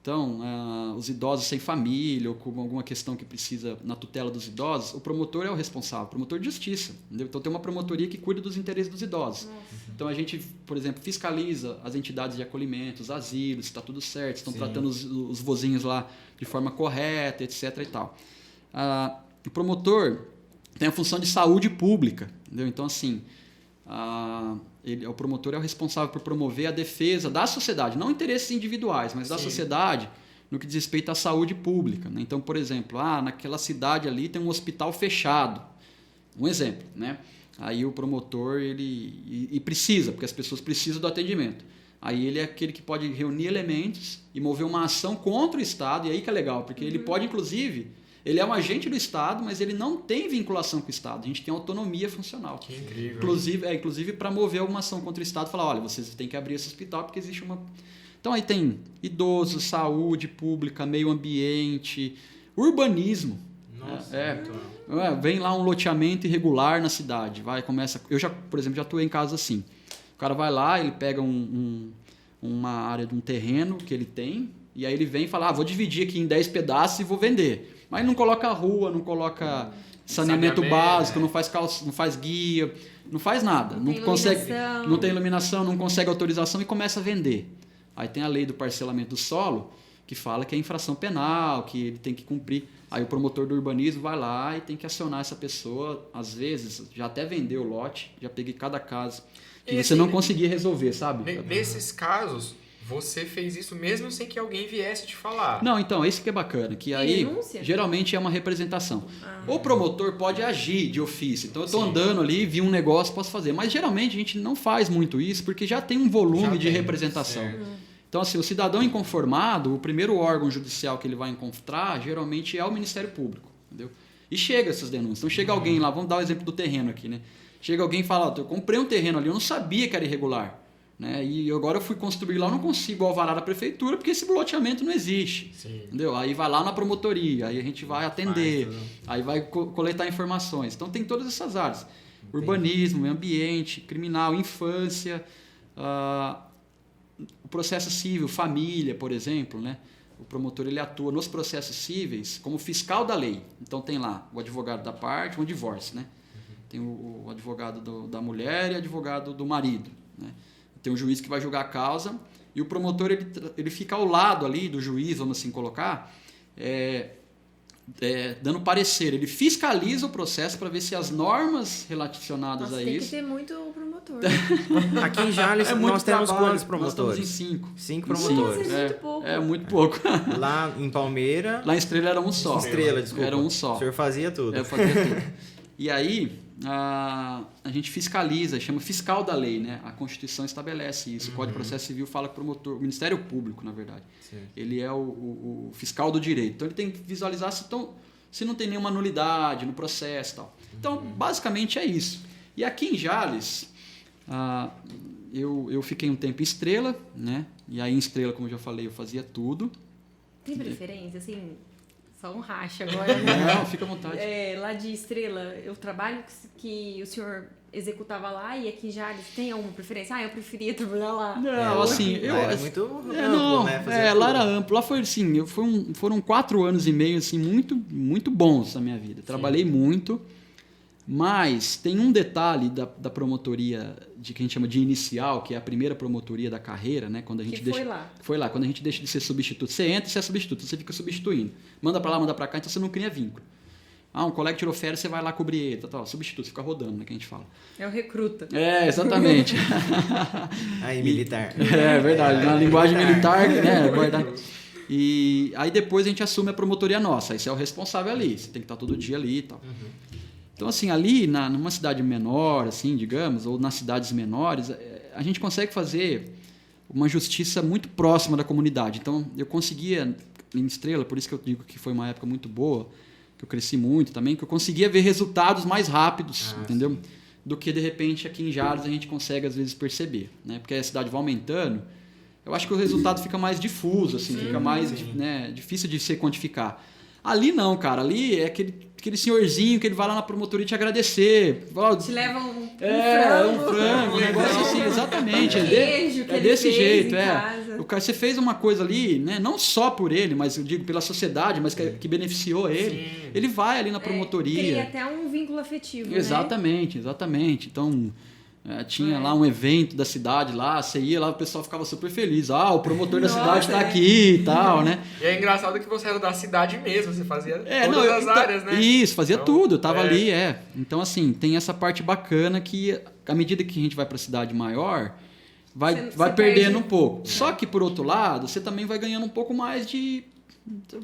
Então, os idosos sem família ou com alguma questão que precisa na tutela dos idosos, o promotor é o responsável, o promotor de justiça. Entendeu? Então, tem uma promotoria que cuida dos interesses dos idosos. Nossa. Então, a gente, por exemplo, fiscaliza as entidades de acolhimento, os asilos, se está tudo certo, estão tratando os vozinhos lá de forma correta, etc. e tal. O promotor tem a função de saúde pública. Entendeu? Então, assim, o promotor é o responsável por promover a defesa da sociedade, não interesses individuais, mas da sociedade no que diz respeito à saúde pública, né? Então, por exemplo, naquela cidade ali tem um hospital fechado, um exemplo, né? Aí o promotor ele precisa, porque as pessoas precisam do atendimento. Aí ele é aquele que pode reunir elementos e mover uma ação contra o Estado, e aí que é legal, porque ele pode, inclusive, ele é um agente do Estado, mas ele não tem vinculação com o Estado. A gente tem autonomia funcional. Que incrível. Inclusive para mover alguma ação contra o Estado, falar, olha, vocês têm que abrir esse hospital porque existe uma... Então aí tem idosos, saúde pública, meio ambiente, urbanismo. Nossa, vem lá um loteamento irregular na cidade. Eu já, por exemplo, já atuei em casos assim. O cara vai lá, ele pega uma área de um terreno que ele tem, e aí ele vem e fala, vou dividir aqui em 10 pedaços e vou vender. Mas não coloca rua, não coloca saneamento básico, não faz guia, não faz nada. Não tem iluminação, não consegue autorização e começa a vender. Aí tem a lei do parcelamento do solo, que fala que é infração penal, que ele tem que cumprir. Aí o promotor do urbanismo vai lá e tem que acionar essa pessoa. Às vezes, já até vendeu o lote, já peguei cada caso que você não conseguia resolver, sabe? Nesses casos, você fez isso mesmo sem que alguém viesse te falar. Não, então, esse que é bacana, que aí denúncia? geralmente é uma representação. O promotor pode agir de ofício. Então eu estou andando ali, vi um negócio, posso fazer. Mas geralmente a gente não faz muito isso porque já tem um volume de representação. Então, assim, o cidadão inconformado, o primeiro órgão judicial que ele vai encontrar, geralmente é o Ministério Público, entendeu? E chega essas denúncias. Então, chega alguém lá, vamos dar o exemplo do terreno aqui, né? Chega alguém e fala, eu comprei um terreno ali, eu não sabia que era irregular, né? E agora eu fui construir lá, eu não consigo alvará da prefeitura porque esse loteamento não existe, entendeu? Aí vai lá na promotoria, aí a gente vai atender, aí vai coletar informações. Então, tem todas essas áreas. Urbanismo, meio ambiente, criminal, infância... O processo civil, família, por exemplo, né? O promotor ele atua nos processos cíveis como fiscal da lei. Então tem lá o advogado da parte, um divórcio, né? Tem o advogado da mulher e o advogado do marido, né? Tem um juiz que vai julgar a causa e o promotor ele fica ao lado ali do juiz, vamos assim colocar, dando parecer. Ele fiscaliza o processo para ver se as normas relacionadas a tem isso... que ter muito promotor. Aqui em Jales nós temos quantos promotores? Nós estamos em 5. 5 promotores. Nossa, é muito pouco. É muito pouco. Lá em Palmeira... Lá em Estrela era um só. Estrela, desculpa. Era um só. O senhor fazia tudo. Eu fazia tudo. E aí, a gente fiscaliza, chama fiscal da lei, né? A Constituição estabelece isso. O Código de Processo Civil fala que o promotor, o Ministério Público, na verdade, ele é o fiscal do direito. Então, ele tem que visualizar se não tem nenhuma nulidade no processo e tal. Então, basicamente é isso. E aqui em Jales, eu fiquei um tempo em Estrela, né? E aí em Estrela, como eu já falei, eu fazia tudo. Tem preferência, assim... Só um racha agora, né? Não, fica à vontade. Lá de Estrela, eu trabalho que o senhor executava lá e aqui em Jales tem alguma preferência? Eu preferia trabalhar lá. Não, assim... Era muito amplo, né? Lá era amplo. Lá foi assim, foram 4 anos e meio, assim, muito, muito bons na minha vida. Trabalhei muito, mas tem um detalhe da promotoria que a gente chama de inicial, que é a primeira promotoria da carreira, né? Quando a gente foi lá, quando a gente deixa de ser substituto. Você entra e você é substituto, você fica substituindo. Manda pra lá, manda pra cá, então você não cria vínculo. Um colega tirou férias, você vai lá cobrir ele, substituto, você fica rodando, né, que a gente fala. É o recruta. Exatamente. Aí, militar. É verdade, na linguagem militar, né, guardar. E aí depois a gente assume a promotoria nossa, aí você é o responsável ali, você tem que estar todo dia ali e tal. Então, assim, ali, numa cidade menor, assim, digamos, ou nas cidades menores, a gente consegue fazer uma justiça muito próxima da comunidade. Então, eu conseguia, em Estrela, por isso que eu digo que foi uma época muito boa, que eu cresci muito também, que eu conseguia ver resultados mais rápidos, entendeu? Do que, de repente, aqui em Jales a gente consegue, às vezes, perceber, né? Porque a cidade vai aumentando, eu acho que o resultado fica mais difuso, assim, fica mais difícil de se quantificar. Ali não, cara, ali é aquele senhorzinho que ele vai lá na promotoria te agradecer. Te leva um frango, um negócio assim, exatamente. É desse jeito, O cara, você fez uma coisa ali, né? Não só por ele, mas eu digo pela sociedade, mas que beneficiou ele. Sim. Ele vai ali na promotoria. Cria até um vínculo afetivo, exatamente. Então, tinha lá um evento da cidade lá, você ia lá, o pessoal ficava super feliz. O promotor da cidade está aqui e tal, né? E é engraçado que você era da cidade mesmo, você fazia todas as áreas, né? Isso, fazia tudo, eu tava ali, Então, assim, tem essa parte bacana que, à medida que a gente vai para a cidade maior, vai perdendo um pouco. Só que, por outro lado, você também vai ganhando um pouco mais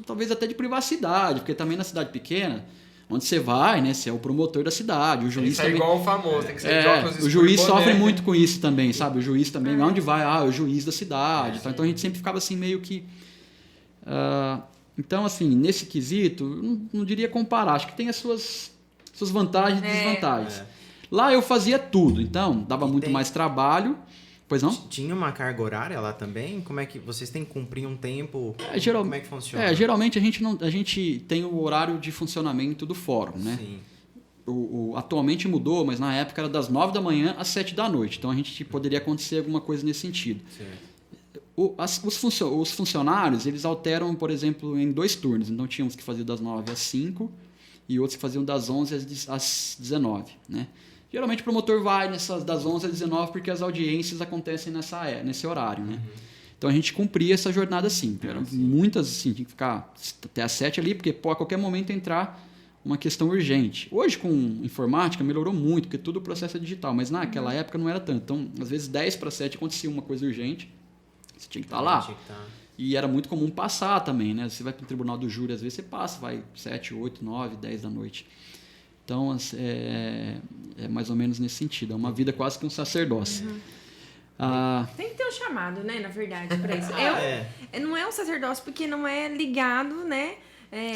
talvez até de privacidade, porque também na cidade pequena, onde você vai, né? Você é o promotor da cidade, o juiz também... igual o famoso, tem que ser de óculos escuros. O juiz sofre muito com isso também, sabe? O juiz também, onde vai? É o juiz da cidade. Então a gente sempre ficava assim meio que... Então, assim, nesse quesito, não diria comparar, acho que tem as suas vantagens e desvantagens. Lá eu fazia tudo, então dava muito mais trabalho. Pois não? Tinha uma carga horária lá também? Como é que vocês têm que cumprir um tempo? Como é que funciona? Geralmente a gente tem o horário de funcionamento do fórum, né? Sim. Atualmente mudou, mas na época era das 9 da manhã às 7 da noite. Então a gente poderia acontecer alguma coisa nesse sentido. Os funcionários, eles alteram, por exemplo, em 2 turnos. Então tinha uns que faziam das 9 às 5 e outros que faziam das 11 às 19, né? Geralmente o promotor vai das 11 às 19 porque as audiências acontecem nesse horário, né? Então a gente cumpria essa jornada assim. Eram muitas, assim, tinha que ficar até às 7 ali, porque pô, a qualquer momento entrar uma questão urgente. Hoje, com informática, melhorou muito, porque tudo o processo é digital, mas naquela época não era tanto. Então, às vezes, 10 para 7 acontecia uma coisa urgente, você tinha que estar lá. E era muito comum passar também, né? Você vai para o tribunal do júri, às vezes você passa, vai 7, 8, 9, 10 da noite. Então, é mais ou menos nesse sentido. É uma vida quase que um sacerdócio. Tem que ter um chamado, né, na verdade, para isso. Não é um sacerdócio porque não é ligado, né?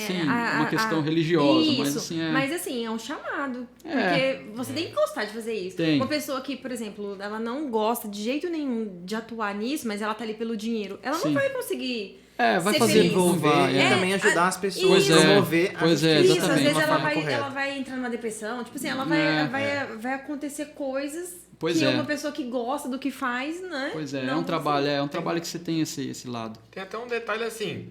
Sim, uma questão religiosa, isso, mas assim mas assim, é um chamado. Porque você tem que gostar de fazer isso. Tem. Uma pessoa que, por exemplo, ela não gosta de jeito nenhum de atuar nisso, mas ela tá ali pelo dinheiro, ela não vai conseguir vai ser fazer feliz. Envolver e também ajudar as pessoas a promover a justiça Isso, às exatamente. vezes de uma forma correta. ela vai entrar numa depressão, tipo assim, ela vai acontecer coisas que uma pessoa que gosta do que faz, né? Pois é, não é um trabalho, consegue. é um trabalho que você tem esse lado. Tem até um detalhe assim,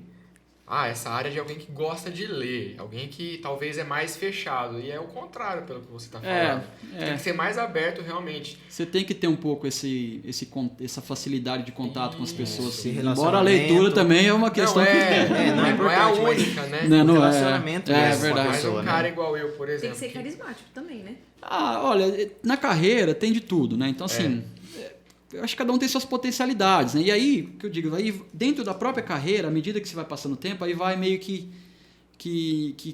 essa área é de alguém que gosta de ler, alguém que talvez é mais fechado, e é o contrário pelo que você está falando. Tem que ser mais aberto realmente. Você tem que ter um pouco essa facilidade de contato com as pessoas. Sim. Relacionamento. Embora a leitura também é uma questão Não não é a importante, mas única, né? Não é. Relacionamento É mesmo, verdade. uma Mas pessoa, um cara né? igual eu, por Tem exemplo. que ser carismático também, né? Olha, na carreira tem de tudo, né? Então, assim, eu acho que cada um tem suas potencialidades, né? E aí, o que eu digo, aí dentro da própria carreira, à medida que você vai passando o tempo, aí vai meio que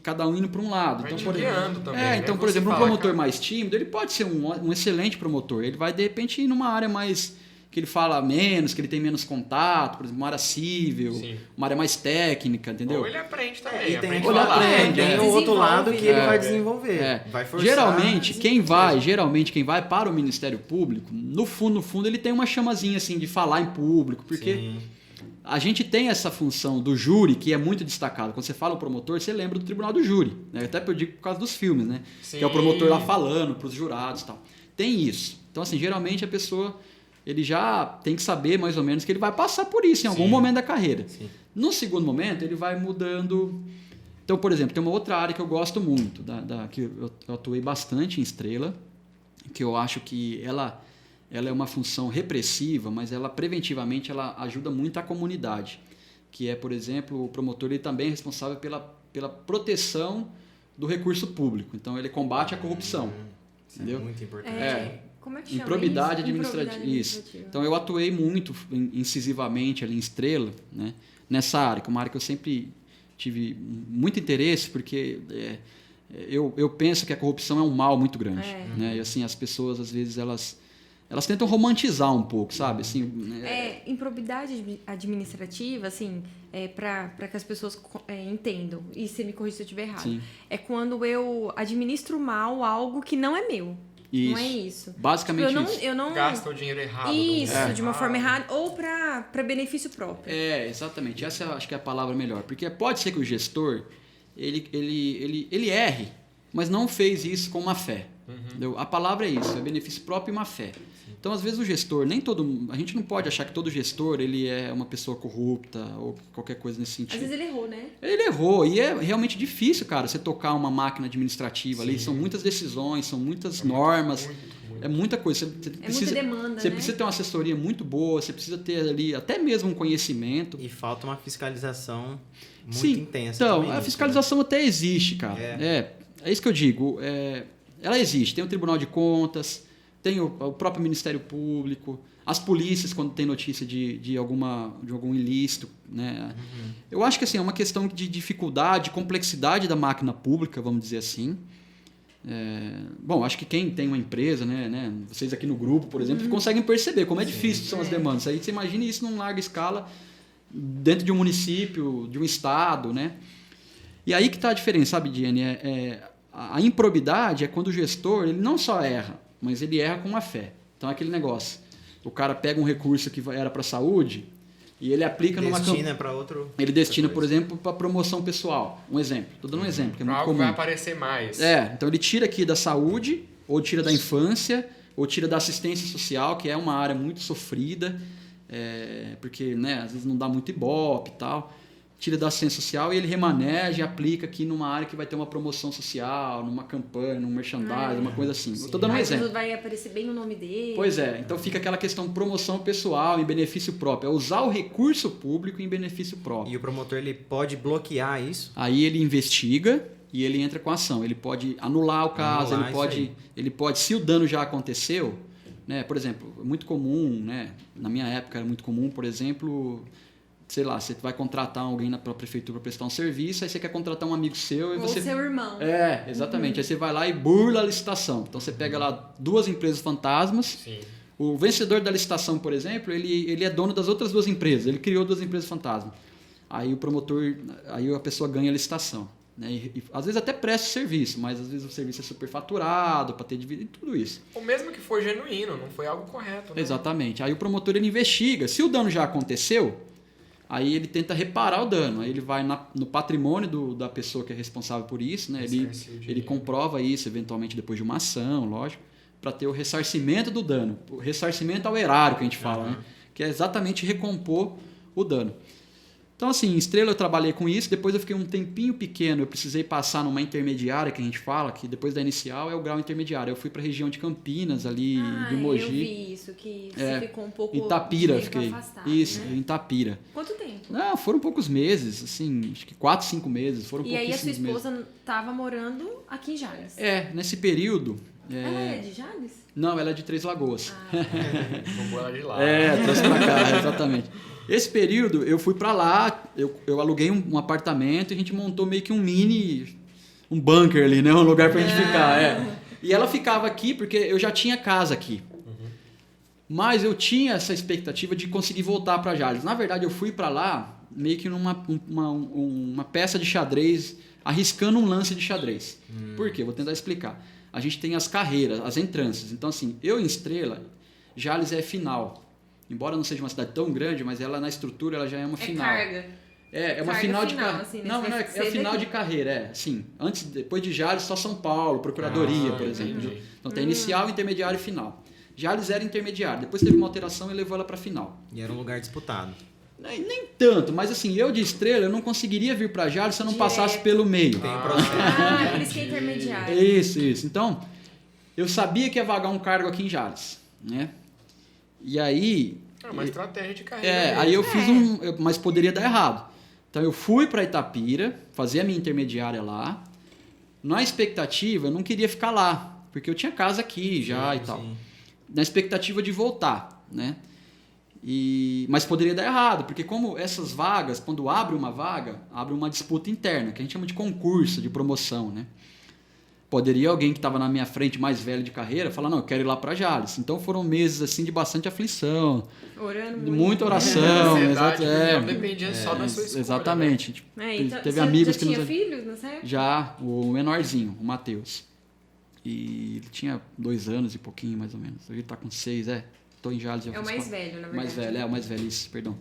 cada um indo para um lado. Vai Então, te por exemplo, guiando também, né? então, por Você exemplo, um fala, promotor cara, mais tímido, ele pode ser um excelente promotor. Ele vai, de repente, ir numa área mais que ele fala menos, que ele tem menos contato, por exemplo, uma área civil, Sim. uma área mais técnica, entendeu? Ou ele aprende também. E tem, aprende Olha, a falar. aprende, tem o outro lado que ele vai desenvolver. Vai forçar. Geralmente, quem vai para o Ministério Público, no fundo, ele tem uma chamazinha assim de falar em público, porque Sim. a gente tem essa função do júri que é muito destacado. Quando você fala o promotor, você lembra do tribunal do júri, né? Até eu digo por causa dos filmes, né? Sim. Que é o promotor lá falando para os jurados e tal. Tem isso. Então, assim, geralmente a pessoa ele já tem que saber mais ou menos que ele vai passar por isso em algum momento da carreira. Sim. No segundo momento, ele vai mudando. Então, por exemplo, tem uma outra área que eu gosto muito, que eu atuei bastante em Estrela, que eu acho que ela é uma função repressiva, mas ela preventivamente ela ajuda muito a comunidade, que é, por exemplo, o promotor ele também é responsável pela proteção do recurso público. Então, ele combate a corrupção. Entendeu? É muito importante. Como é que chama Improbidade isso? administrativa. Isso. Então eu atuei muito incisivamente ali em Estrela, né? Nessa área, que é uma área que eu sempre tive muito interesse, porque eu penso que a corrupção é um mal muito grande. Né? E assim, as pessoas, às vezes, elas tentam romantizar um pouco, sabe? Assim, improbidade administrativa, assim, para que as pessoas entendam, e você me corrija se eu estiver errado, Sim. é quando eu administro mal algo que não é meu. Isso. Não é isso. Basicamente Tipo, isso. eu não Gasta o dinheiro errado. Isso, de uma errado. forma errada, ou para benefício próprio. Exatamente. Essa eu acho que é a palavra melhor. Porque pode ser que o gestor, ele erre, mas não fez isso com má fé. Entendeu? A palavra é isso, é benefício próprio e má fé. Então, às vezes, o gestor, a gente não pode achar que todo gestor ele é uma pessoa corrupta ou qualquer coisa nesse sentido. Às vezes ele errou, né? Ele errou, e é realmente difícil, cara, você tocar uma máquina administrativa ali. São muitas decisões, são muitas normas, é muita coisa. Você precisa, muita demanda, você né? precisa ter uma assessoria muito boa, você precisa ter ali até mesmo um conhecimento. E falta uma fiscalização muito Sim, intensa. então, também a nisso, fiscalização até existe, cara. É isso que eu digo. Ela existe. Tem o Tribunal de Contas, tem o próprio Ministério Público, as polícias quando tem notícia de algum ilícito, né? Eu acho que assim, é uma questão de dificuldade, complexidade da máquina pública, vamos dizer assim. Bom, acho que quem tem uma empresa, né, vocês aqui no grupo, por exemplo, conseguem perceber como é difícil são as demandas. Aí você imagina isso numa larga escala dentro de um município, de um estado, né? E aí que está a diferença, sabe, Diane? A improbidade é quando o gestor ele não só erra, mas ele erra com má fé. Então é aquele negócio. O cara pega um recurso que era para a saúde e ele aplica numa destina para outro. Ele destina, por exemplo, para promoção pessoal. Um exemplo. Estou dando um exemplo, que é muito Algo comum. vai aparecer mais. Então ele tira aqui da saúde, ou tira da infância, ou tira da assistência social, que é uma área muito sofrida, porque, né, às vezes não dá muito ibope e tal. tira da assistência social e ele remaneja e aplica aqui numa área que vai ter uma promoção social, numa campanha, num merchandising, uma coisa assim. Eu tô dando um exemplo. Vai aparecer bem o nome dele. Pois é, então fica aquela questão promoção pessoal em benefício próprio. É usar o recurso público em benefício próprio. E o promotor ele pode bloquear isso? Aí ele investiga e ele entra com a ação. Ele pode anular o caso, ele pode, se o dano já aconteceu, né? Por exemplo, é muito comum, né? Na minha época era muito comum, por exemplo, sei lá, você vai contratar alguém na prefeitura para prestar um serviço, aí você quer contratar um amigo seu e Ou você... seu irmão. É, exatamente. Aí você vai lá e burla a licitação. Então você pega lá 2 empresas fantasmas. Sim. O vencedor da licitação, por exemplo, ele é dono das outras 2 empresas. Ele criou 2 empresas fantasma. Aí o promotor, aí a pessoa ganha a licitação. Né? E às vezes até presta o serviço, mas às vezes o serviço é superfaturado para ter dividido e tudo isso. Ou mesmo que for genuíno, não foi algo correto. Né? Exatamente. Aí o promotor ele investiga. Se o dano já aconteceu, aí ele tenta reparar o dano. Aí ele vai no patrimônio da pessoa que é responsável por isso, né? Ele comprova isso eventualmente depois de uma ação, lógico, para ter o ressarcimento do dano. O ressarcimento ao erário que a gente fala, né? Que é exatamente recompor o dano. Então, assim, em Estrela eu trabalhei com isso, depois eu fiquei um tempinho pequeno, eu precisei passar numa intermediária, que a gente fala, que depois da inicial é o grau intermediário. Eu fui para a região de Campinas, ali, de Mogi. Eu vi isso, que você ficou um pouco... Em Itapira, de fiquei. afastado, Isso, né? em Itapira. Quanto tempo? Não, foram poucos meses, assim, acho que 4, 5 meses, foram E aí a sua pouquíssimos meses. esposa estava morando aqui em Jales? Nesse período... Ela é de Jales? Não, ela é de Três Lagoas. Vamos ela de lá. Trouxe pra cá, exatamente. Esse período eu fui pra lá, eu aluguei um apartamento e a gente montou meio que um bunker ali, né? Um lugar pra gente ficar. E ela ficava aqui porque eu já tinha casa aqui. Mas eu tinha essa expectativa de conseguir voltar pra Jales. Na verdade, eu fui pra lá meio que uma peça de xadrez, arriscando um lance de xadrez. Por quê? Vou tentar explicar. A gente tem as carreiras, as entrâncias. Então, assim, eu em Estrela, Jales é final. Embora não seja uma cidade tão grande, mas ela na estrutura ela já é uma final. Carga. É uma Carga final de carreira. assim, Não, é final de carreira, sim. Depois de Jales, só São Paulo, Procuradoria, por exemplo. Entendi. Então tem inicial, intermediário e final. Jales era intermediário, depois teve uma alteração e levou ela para final. E era um lugar disputado. Nem tanto, mas assim, eu de Estrela, eu não conseguiria vir para Jales se eu não passasse pelo meio. Tem processo. Por isso que é intermediário. Isso. Então, eu sabia que ia vagar um cargo aqui em Jales, né? E aí... É uma estratégia de carreira. Aí eu fiz mas poderia dar errado. Então eu fui para Itapira, fazer a minha intermediária lá. Na expectativa, eu não queria ficar lá, porque eu tinha casa aqui já e tal. Na expectativa de voltar, né? Mas poderia dar errado, porque como essas vagas, quando abre uma vaga, abre uma disputa interna, que a gente chama de concurso, de promoção, né? Poderia alguém que estava na minha frente, mais velho de carreira, falar, não, eu quero ir lá para Jales. Então foram meses assim de bastante aflição. Orando de muito. muita oração. Não dependia só da sua escolha. Exatamente. Né? Tipo, Então, teve você amigos já que tinha nos... filhos nessa época? Já, o menorzinho, o Matheus. E ele tinha 2 anos e pouquinho, mais ou menos. Ele está com 6, Estou em Jales. É o mais velho, na verdade. Mais velho, o mais velho, isso, perdão.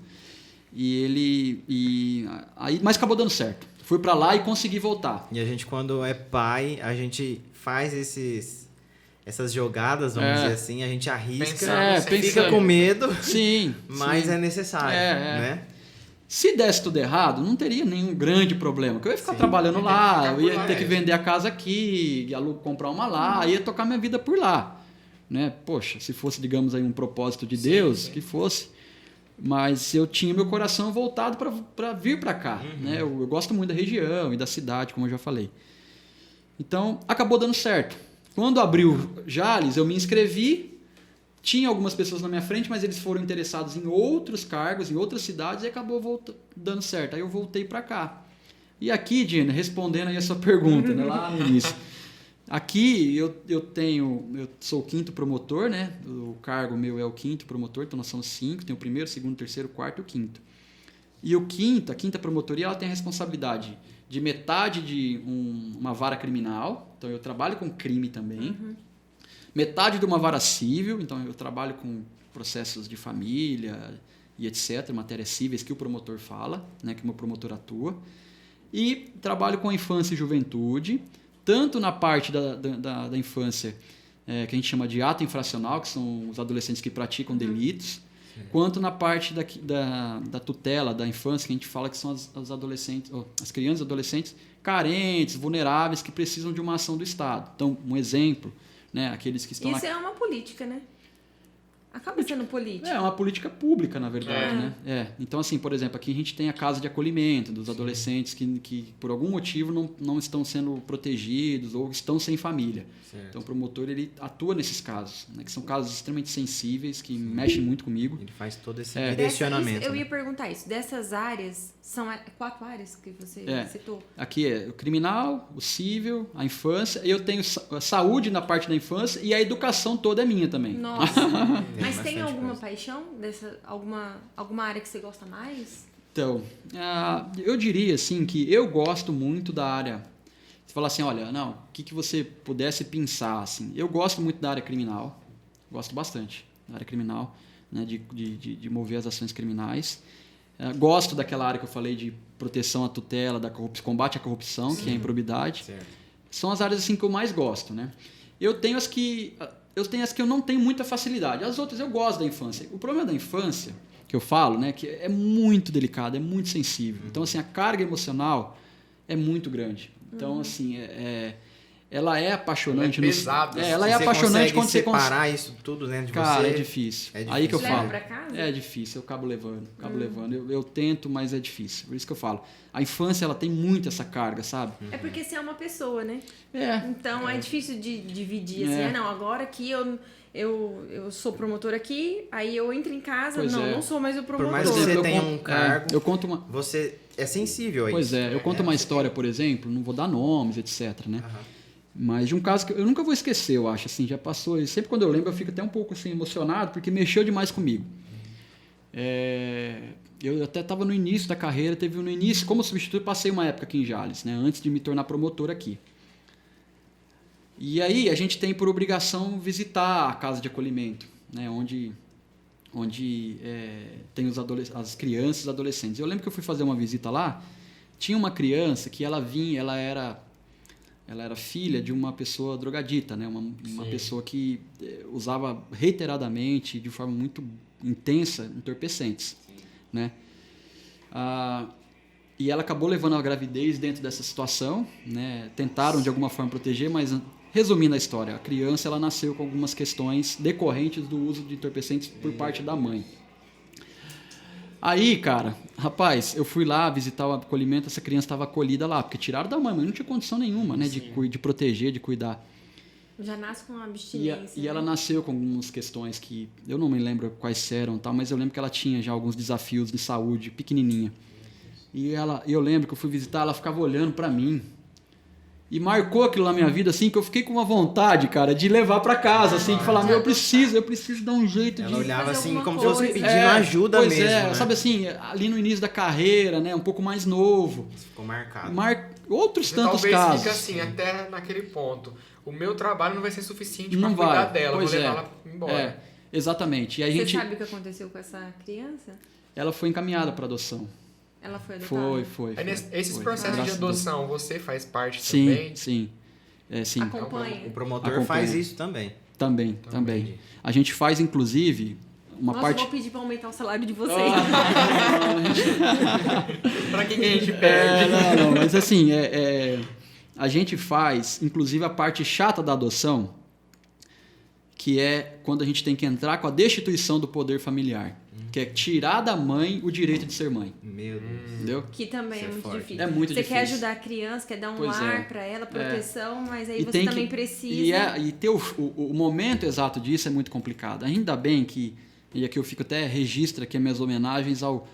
Mas acabou dando certo. Fui para lá e consegui voltar. E a gente, quando é pai, a gente faz essas jogadas, vamos dizer assim, a gente arrisca, fica com medo, sim, mas é necessário, né? Se desse tudo errado, não teria nenhum grande problema. Porque eu ia ficar trabalhando lá, eu ia ter que vender a casa aqui, ia comprar uma lá, ia tocar minha vida por lá. Né? Poxa, se fosse, digamos aí, um propósito de Deus, que fosse. Mas eu tinha meu coração voltado para vir para cá. Né? Eu gosto muito da região e da cidade, como eu já falei. Então, acabou dando certo. Quando abriu Jales, eu me inscrevi. Tinha algumas pessoas na minha frente, mas eles foram interessados em outros cargos, em outras cidades, e acabou dando certo. Aí eu voltei para cá. E aqui, Dina, respondendo aí a sua pergunta, né, lá no início. Aqui eu sou o 5º promotor, né? O cargo meu é o 5º promotor, então nós somos 5, tem o 1º, 2º, 3º, 4º e o 5º. E a 5ª promotoria, ela tem a responsabilidade de metade de uma vara criminal, então eu trabalho com crime também. Metade de uma vara civil, então eu trabalho com processos de família e etc, matérias cíveis que o promotor fala, né, que o meu promotor atua. E trabalho com a infância e juventude, tanto na parte da infância, que a gente chama de ato infracional, que são os adolescentes que praticam delitos, quanto na parte da tutela, da infância, que a gente fala que são as adolescentes, as crianças e adolescentes carentes, vulneráveis, que precisam de uma ação do Estado. Então, um exemplo, né, aqueles que estão... Isso é uma política, né? Acaba sendo política. É uma política pública, na verdade, né? Então, assim, por exemplo, aqui a gente tem a casa de acolhimento dos adolescentes que por algum motivo não estão sendo protegidos ou estão sem família. Certo. Então, o promotor, ele atua nesses casos, né? Que são casos extremamente sensíveis, que mexem muito comigo. Ele faz todo esse Eu direcionamento. ia perguntar isso. Dessas áreas, são 4 áreas que você citou? Aqui é o criminal, o civil, a infância, e eu tenho a saúde na parte da infância e a educação toda é minha também. Nossa. Mas tem bastante alguma coisa. paixão? Alguma área que você gosta mais? Então, eu diria assim que eu gosto muito da área. Você fala assim, olha, não, o que você pudesse pensar assim? Eu gosto muito da área criminal, gosto bastante da área criminal, né, de mover as ações criminais. Gosto daquela área que eu falei de proteção à tutela, combate à corrupção, que é a improbidade. Certo. São as áreas assim que eu mais gosto, né? Eu tenho as que eu não tenho muita facilidade. As outras eu gosto da infância. O problema da infância, que eu falo, né, que é muito delicado, é muito sensível. Então, assim, a carga emocional é muito grande. Então, assim, ela é apaixonante. Ela é pesada. Ela é apaixonante quando você consegue separar isso tudo dentro de Cara, você. é difícil. É Aí que eu Leva falo. pra casa? É difícil, eu acabo levando. Eu tento, mas é difícil. Por isso que eu falo. A infância, ela tem muito essa carga, sabe? É porque você é uma pessoa, né? É. Então é difícil de dividir assim. Não, agora que eu sou promotor aqui, aí eu entro em casa, Pois é. não sou mais o promotor. Por mais que você tenha um cargo, eu conto uma... você é sensível a Pois isso. é, eu conto uma história, por exemplo, não vou dar nomes, etc, né? Mas de um caso que eu nunca vou esquecer, eu acho, assim, já passou, e sempre quando eu lembro eu fico até um pouco assim, emocionado, porque mexeu demais comigo. Eu até estava no início da carreira, no início, como substituto, passei uma época aqui em Jales, né? Antes de me tornar promotor aqui. E aí a gente tem por obrigação visitar a casa de acolhimento, né? Onde tem as crianças e os adolescentes. Eu lembro que eu fui fazer uma visita lá, tinha uma criança que ela era filha de uma pessoa drogadita, né? Uma pessoa que usava reiteradamente, de forma muito intensa, entorpecentes, né? E ela acabou levando a gravidez dentro dessa situação, né? Tentaram de alguma forma proteger, mas resumindo a história, a criança ela nasceu com algumas questões decorrentes do uso de entorpecentes por parte da mãe. Aí, cara, rapaz, eu fui lá visitar o acolhimento, essa criança estava acolhida lá, porque tiraram da mãe, mas não tinha condição nenhuma, né, de proteger, de cuidar. Já nasce com abstinência. E ela nasceu com algumas questões que eu não me lembro quais eram, tal, mas eu lembro que ela tinha já alguns desafios de saúde, pequenininha. E eu lembro que eu fui visitar, ela ficava olhando para mim. E marcou aquilo na minha vida, assim, que eu fiquei com uma vontade, cara, de levar para casa, assim, de falar, eu preciso dar um jeito Ela de... olhava assim, como se coisa. fosse pedindo ajuda pois mesmo, né? sabe assim, ali no início da carreira, né, um pouco mais novo. Ficou marcado. Outros Você tantos talvez casos. fique assim, até naquele ponto. O meu trabalho não vai ser suficiente Não para cuidar vai. dela, Pois vou levar ela embora. Exatamente. E a Você gente, sabe o que aconteceu com essa criança? ela foi encaminhada para adoção. Ela foi adotada? Foi. Aí, esses foi. processos de Graças a Deus. adoção, você faz parte Sim, também? sim. Sim. Acompanha. O promotor Acompanha. faz isso também. Também. A gente faz, inclusive, uma Nossa, parte... eu vou pedir para aumentar o salário de vocês. Para que a gente perde? Não, mas assim, a gente faz, inclusive, a parte chata da adoção, que é quando a gente tem que entrar com a destituição do poder familiar, que é tirar da mãe o direito de ser mãe. Meu Deus. Entendeu? Que também Isso é é muito forte. difícil. É muito você difícil. quer ajudar a criança, quer dar um Pois lar é. para ela, proteção, mas aí E você tem também que- precisa. E ter o momento exato disso é muito complicado. Ainda bem que, e aqui eu fico até registro aqui as minhas homenagens ao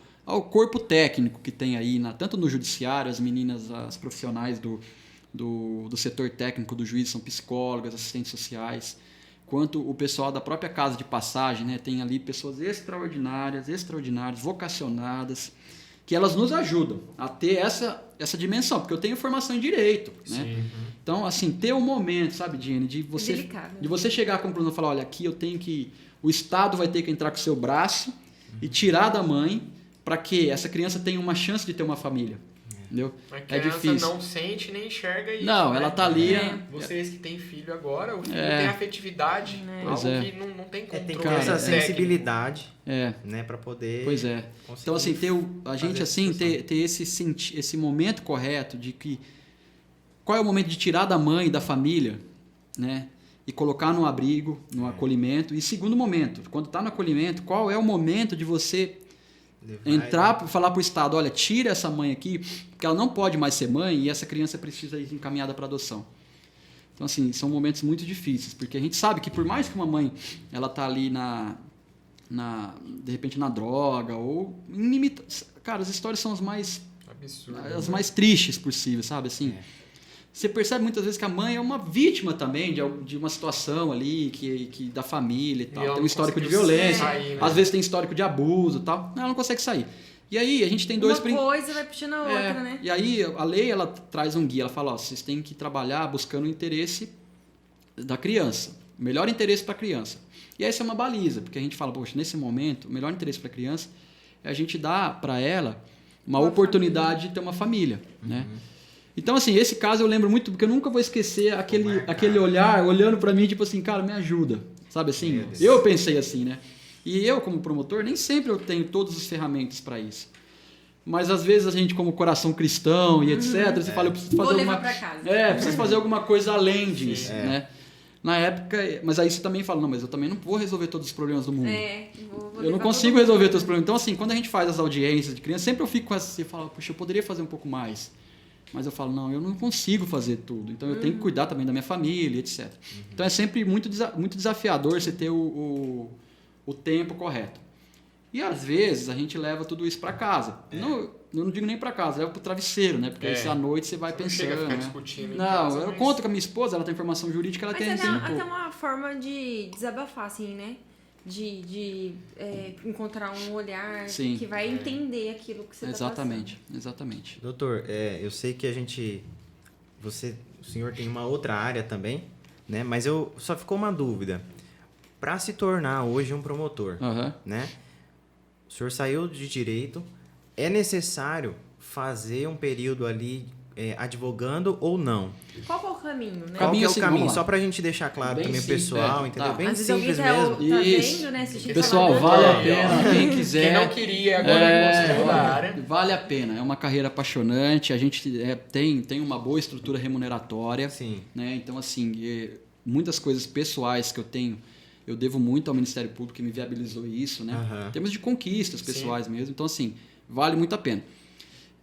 corpo técnico que tem aí, tanto no judiciário, as meninas, as profissionais do setor técnico do juiz são psicólogas, assistentes sociais, quanto o pessoal da própria casa de passagem, né? Tem ali pessoas extraordinárias, vocacionadas, que elas nos ajudam a ter essa dimensão, porque eu tenho formação em direito, né? Sim. Então, assim, ter um momento, sabe, Jenny, de Delicado. você chegar à conclusão e falar, olha, aqui o Estado vai ter que entrar com o seu braço e tirar da mãe para que essa criança tenha uma chance de ter uma família. entendeu? A É criança difícil. não sente nem enxerga isso. Não, né? ela tá ali... Vocês que têm filho agora, o filho tem afetividade, Pois algo é. que não tem controle. Tem que ter Cara, essa técnico. sensibilidade, É, né, para poder... pois é. conseguir Então, assim, a gente, fazer assim, essa ter esse momento correto de que... Qual é o momento de tirar da mãe e da família, né? E colocar no abrigo, no acolhimento. E segundo momento, quando está no acolhimento, qual é o momento de você entrar e falar para o Estado, olha, tira essa mãe aqui, porque ela não pode mais ser mãe e essa criança precisa ir encaminhada para adoção. Então, assim, são momentos muito difíceis, porque a gente sabe que por mais que uma mãe ela tá ali de repente na droga ou cara, as histórias são as mais tristes possíveis, sabe? Assim, você percebe muitas vezes que a mãe é uma vítima também de uma situação ali que da família e tal. ela Tem um não histórico de conseguiu violência, sair, né? às vezes tem histórico de abuso e tal. Ela não consegue sair. E aí a gente tem dois Uma coisa vai puxando a outra, né? E aí a lei ela traz um guia, ela fala, ó, vocês têm que trabalhar buscando o interesse da criança, o melhor interesse para a criança. E essa é uma baliza, porque a gente fala, poxa, nesse momento, o melhor interesse para a criança é a gente dar para ela uma oportunidade de ter uma família, né? Então, assim, esse caso eu lembro muito, porque eu nunca vou esquecer aquele olhar olhando para mim, tipo assim, cara, me ajuda, sabe assim? Eu pensei assim, né? E eu, como promotor, nem sempre eu tenho todas as ferramentas para isso. Mas, às vezes, a gente, como coração cristão e etc., você fala, eu preciso fazer preciso fazer alguma coisa além disso, né? Na época, mas aí você também fala, não, mas eu também não vou resolver todos os problemas do mundo. Eu não consigo resolver todos os problemas. Então, assim, quando a gente faz as audiências de criança, sempre eu fico com essa, você fala, puxa, eu poderia fazer um pouco mais. Mas eu falo, não, eu não consigo fazer tudo. Então, eu tenho que cuidar também da minha família, etc. Então, é sempre muito desafiador você ter o tempo correto. E, às vezes, a gente leva tudo isso para casa. Eu não digo nem para casa, leva para o travesseiro, né? Porque aí, à noite, você vai pensando. Chega a ficar né? discutindo em Não, casa, eu mas... conto com a minha esposa, ela tem formação jurídica, ela Mas tem... até uma forma de desabafar, assim, né? De encontrar um olhar que vai entender aquilo que você está passando. Exatamente. Doutor, eu sei que o senhor tem uma outra área também, né? Mas só ficou uma dúvida. Para se tornar hoje um promotor, né? O senhor saiu de direito, é necessário fazer um período ali advogando ou não? Qual que é o caminho, né? Qual que é o assim, caminho? Só pra gente deixar claro Bem também o simples, pessoal, entendeu? tá. Bem Às vezes alguém simples mesmo. tá Isso. vendo, né? Assistindo Pessoal, falando, vale a Aí, pena, ó. quem quiser. Quem não queria, agora gostou da área. Vale a pena, é uma carreira apaixonante, a gente tem uma boa estrutura remuneratória. Sim. Né? Então, assim, muitas coisas pessoais que eu tenho, eu devo muito ao Ministério Público que me viabilizou isso, né? Em termos de conquistas pessoais mesmo. Então, assim, vale muito a pena.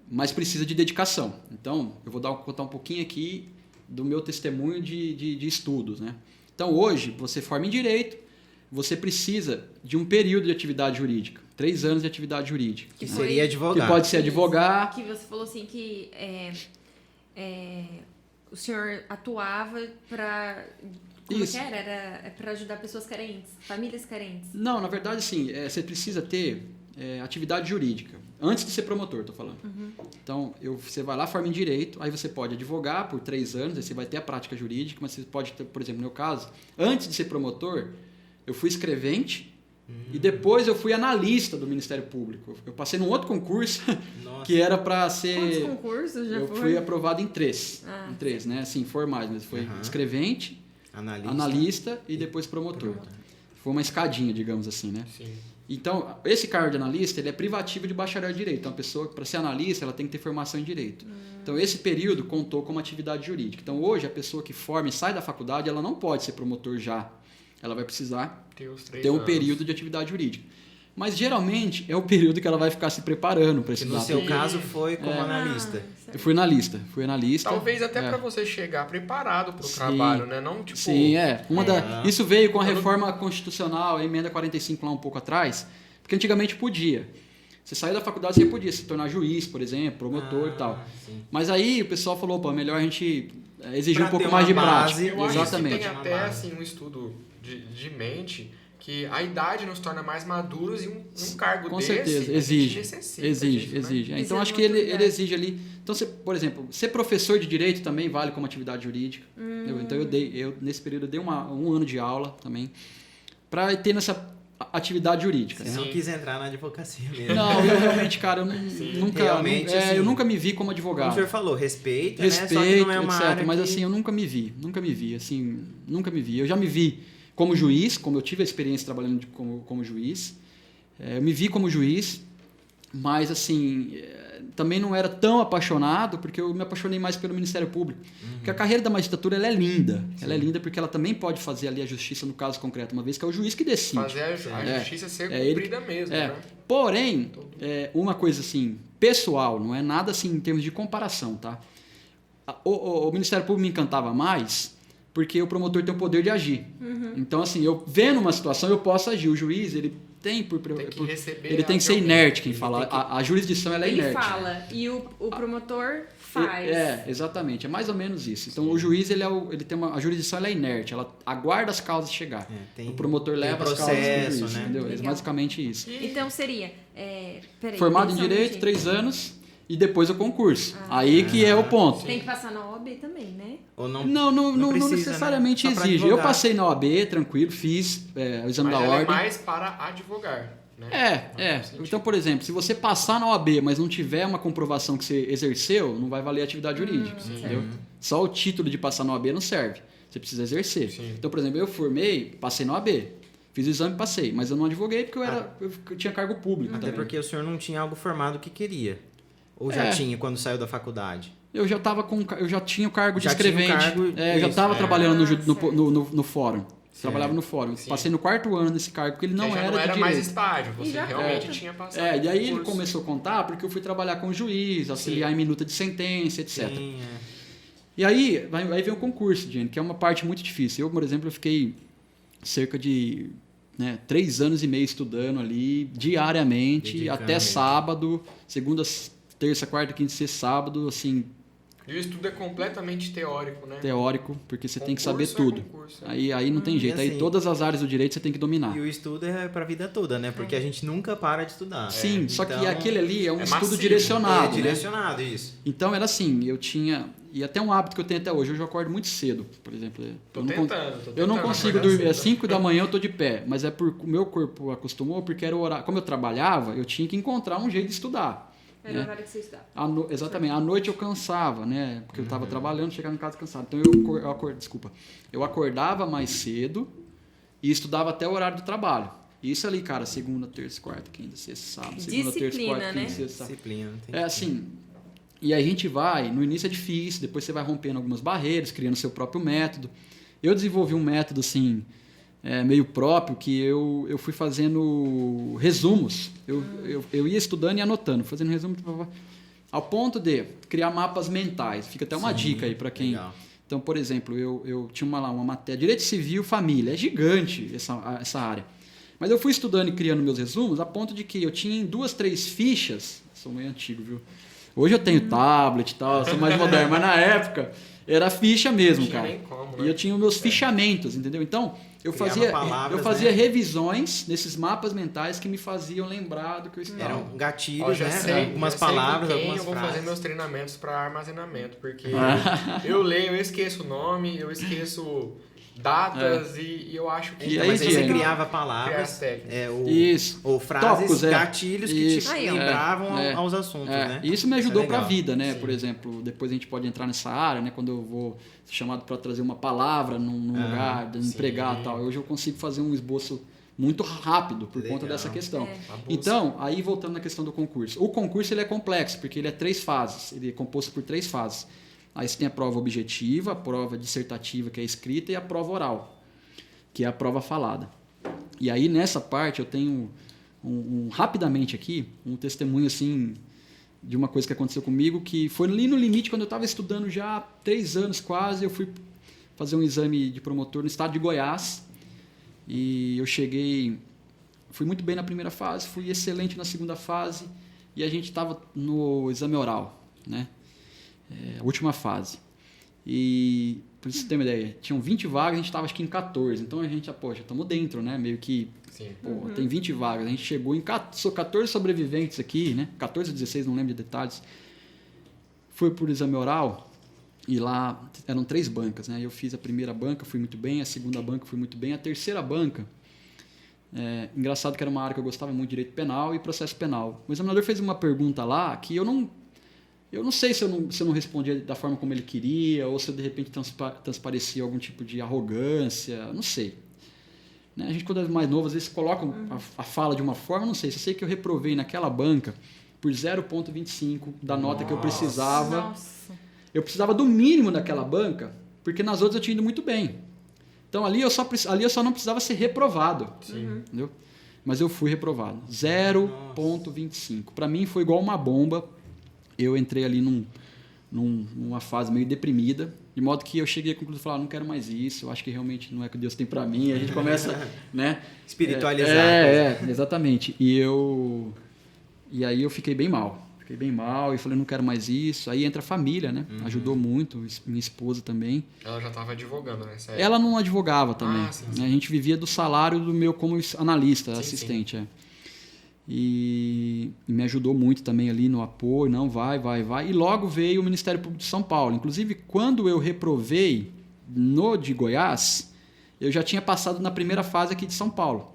Mas precisa de dedicação. Então, eu vou contar um pouquinho aqui do meu testemunho de estudos, né? Então, hoje, você forma em Direito, você precisa de um período de atividade jurídica. 3 anos de atividade jurídica. Que né? seria advogado. Que pode ser advogar. Que você falou assim que o senhor atuava para... Como Isso. que era? Era para ajudar pessoas carentes, famílias carentes. Não, na verdade, assim, você precisa ter atividade jurídica. Antes de ser promotor, estou falando. Então, você vai lá, forma em Direito, aí você pode advogar por 3 anos, aí você vai ter a prática jurídica, mas você pode ter, por exemplo, no meu caso, antes de ser promotor, eu fui escrevente e depois eu fui analista do Ministério Público. Eu passei num outro concurso que era para ser... Quantos concursos já Eu foi? fui aprovado em 3. Ah, em 3, né? Assim, formais, mas foi escrevente, analista e depois promotor. Foi uma escadinha, digamos assim, né? Sim. Então, esse cargo de analista, ele é privativo de bacharel em Direito. Então, a pessoa, para ser analista, ela tem que ter formação em Direito. Então, esse período contou como atividade jurídica. Então, hoje, a pessoa que forma e sai da faculdade, ela não pode ser promotor já. Ela vai precisar ter um período de atividade jurídica. Mas, geralmente, é o período que ela vai ficar se preparando para estudar. No seu caso, foi como analista. Eu fui analista. Talvez até para você chegar preparado para o trabalho, né? Não tipo... Sim, Isso veio com a reforma constitucional, a emenda 45 lá um pouco atrás, porque antigamente podia. Você saiu da faculdade, você podia se tornar juiz, por exemplo, promotor e tal. Sim. Mas aí o pessoal falou, pô, melhor a gente exigir Pra um pouco ter mais uma de base, prática. Eu acho Exatamente. que tem até assim, um estudo de mente que a idade nos torna mais maduros e um cargo Com desse certeza, a gente exige. necessita Exige. disso, né? Então, acho que ele exige ali... Então, por exemplo, ser professor de Direito também vale como atividade jurídica. Então, nesse período, eu dei um ano de aula também, para ter atividade jurídica. Você não quis entrar na advocacia mesmo. Não, eu realmente, cara, Realmente, assim, eu nunca me vi como Como advogado. o senhor falou, respeito, né? Só que Respeito, não é uma etc. área Mas que... assim, eu nunca me vi, assim, nunca me vi. Eu já me vi como juiz, como eu tive a experiência trabalhando como juiz. Eu me vi como juiz, mas assim, também não era tão apaixonado, porque eu me apaixonei mais pelo Ministério Público. Porque a carreira da magistratura, ela é linda. Sim. Ela é linda porque ela também pode fazer ali a justiça no caso concreto, uma vez que é o juiz que decide. Fazer a justiça ser cumprida mesmo, É. né? Porém, uma coisa assim, pessoal, não é nada assim em termos de comparação, tá? O Ministério Público me encantava mais porque o promotor tem o poder de agir. Então, assim, eu vendo uma situação, eu posso agir. O juiz, ele tem ele tem que ser inerte, quem fala. A jurisdição, ela é Ele inerte. fala e o promotor faz. Exatamente. É mais ou menos isso. Então, o juiz, ele tem a jurisdição, ela é inerte. Ela aguarda as causas chegar. O promotor leva as causas pro juiz, né? entendeu? É Legal. basicamente isso. Então seria... peraí, Formado em pensando Direito, aqui. 3 anos, e depois o concurso. Aí que é o ponto. Tem que passar na OAB também, né? Ou Não precisa, necessariamente né? Só pra exige. Eu advogar. passei na OAB, tranquilo, fiz o exame Mas da ela é ordem. mais para advogar, né? Faz sentido. Então, por exemplo, se você passar na OAB, mas não tiver uma comprovação que você exerceu, não vai valer a atividade jurídica, entendeu? Só o título de passar na OAB não serve. Você precisa exercer. Sim. Então, por exemplo, eu formei, passei na OAB. Fiz o exame e passei, mas eu não advoguei porque eu tinha cargo público Até também. porque o senhor não tinha algo formado que queria. Ou já tinha quando saiu da faculdade? Eu já tinha o cargo de Já tinha o escrevente. cargo, Eu já isso, estava trabalhando certo. no fórum. Trabalhava no fórum. Sim. Passei no 4º ano desse cargo, porque ele não Porque já era não de era direito. mais estágio, E você já realmente conta. tinha passado. E aí no ele curso. começou a contar porque eu fui trabalhar com juiz, auxiliar em minuta de sentença, etc. Sim, E aí vem o concurso, Jenny, que é uma parte muito difícil. Eu, por exemplo, eu fiquei cerca de 3 anos e meio estudando ali, diariamente, Dedicando até mesmo. sábado, segunda, terça, quarta, quinta, sexta, sábado, assim, E o estudo é completamente teórico, né? teórico, porque você tem que saber Concurso é tudo. concurso. Aí não tem jeito, E aí assim, todas as áreas do direito você tem que dominar. E o estudo é pra vida toda, né? Porque a gente nunca para de estudar. Sim, só que Então, aquele ali é um é estudo massivo, direcionado, né? direcionado, isso. Então era assim, eu tinha, e até um hábito que eu tenho até hoje, eu acordo muito cedo, por exemplo. Tô eu não tentando Eu não consigo acordar dormir, cedo. 5 da manhã eu tô de pé, mas é porque o meu corpo acostumou, porque era o horário, como eu trabalhava, eu tinha que encontrar um jeito de estudar. Era o horário que você estava. Exatamente, à noite eu cansava, né? Porque eu estava trabalhando, chegava em casa cansado. Então eu acordava mais cedo e estudava até o horário do trabalho. Isso ali, cara, segunda, terça, quarta, quinta, sexta, sábado, segunda, terça, Disciplina, quarta, quinta, né? sexta, sábado. Disciplina. Não tem É assim, e aí a gente vai, no início é difícil, depois você vai rompendo algumas barreiras, criando seu próprio método. Eu desenvolvi um método, assim, meio próprio, que eu fui fazendo resumos. Eu ia estudando e anotando, fazendo resumo, ao ponto de criar mapas mentais. Fica até uma dica aí para quem... Legal. Então, por exemplo, eu tinha uma matéria, Direito Civil, Família. É gigante essa área. Mas eu fui estudando e criando meus resumos a ponto de que eu tinha em 2, 3 fichas. Sou meio antigo, viu? Hoje eu tenho tablet e tal, sou mais moderno. Mas na época era ficha mesmo, Não tinha cara. nem como, E né? eu tinha os meus fichamentos, entendeu? Então, eu Criava palavras, fazia né? revisões nesses mapas mentais que me faziam lembrar do que eu estudava. Eram Ó, gatilhos, já né? sei, Algumas já sei com palavras, quem algumas eu vou frases. fazer meus treinamentos para armazenamento, porque eu leio, eu esqueço o nome, eu esqueço datas e eu acho que... E aí, Mas aí você Diego? criava Criar palavras, as técnicas. Isso. ou frases, Tópicos, gatilhos que Isso. te Aí, ó. lembravam É. aos assuntos, né? E isso me ajudou é para a legal. vida, né? Sim. Por exemplo, depois a gente pode entrar nessa área, né? Quando eu vou ser chamado para trazer uma palavra num lugar, de empregar e tal. Hoje eu consigo fazer um esboço muito rápido por conta Legal. dessa questão. A busca. Então, aí voltando na questão do concurso. O concurso ele é complexo, porque ele é 3 fases. Ele é composto por 3 fases. Aí você tem a prova objetiva, a prova dissertativa, que é escrita, e a prova oral, que é a prova falada. E aí, nessa parte, eu tenho rapidamente aqui, um testemunho assim de uma coisa que aconteceu comigo, que foi ali no limite, quando eu estava estudando já há 3 anos quase, eu fui fazer um exame de promotor no estado de Goiás, e eu fui muito bem na primeira fase, fui excelente na segunda fase, e a gente estava no exame oral, né? A última fase. E, para você ter uma ideia, tinham 20 vagas, a gente estava acho que em 14. Então a gente, já estamos dentro, né? Meio que, Sim. tem 20 vagas. A gente chegou em 14 sobreviventes aqui, né? 14 ou 16, não lembro de detalhes. Fui por exame oral e lá eram 3 bancas, né? Eu fiz a primeira banca, fui muito bem. A segunda banca, fui muito bem. A terceira banca, Engraçado que era uma área que eu gostava muito, direito penal e processo penal. O examinador fez uma pergunta lá que eu não sei se eu não respondia da forma como ele queria ou se eu de repente transparecia algum tipo de arrogância, não sei. Né? A gente, quando é mais novo, às vezes coloca a fala de uma forma, não sei. Só sei que eu reprovei naquela banca por 0,25 da nota que eu precisava. Nossa. Eu precisava do mínimo naquela banca, porque nas outras eu tinha ido muito bem. Então ali eu só não precisava ser reprovado. Sim. Entendeu? Mas eu fui reprovado. 0,25. Para mim foi igual uma bomba. Eu entrei ali numa fase meio deprimida, de modo que eu cheguei à conclusão de falar, não quero mais isso, eu acho que realmente não é o que Deus tem para mim. A gente começa, né? Espiritualizar. Exatamente. E aí eu fiquei bem mal. E falei, não quero mais isso. Aí entra a família, né? Ajudou muito, minha esposa também. Ela já estava advogando, né? Sério? Ela não advogava também. Sim. A gente vivia do salário do meu como analista, Sim, assistente. E me ajudou muito também ali no apoio, não, vai. E logo veio o Ministério Público de São Paulo. Inclusive, quando eu reprovei no de Goiás, eu já tinha passado na primeira fase aqui de São Paulo.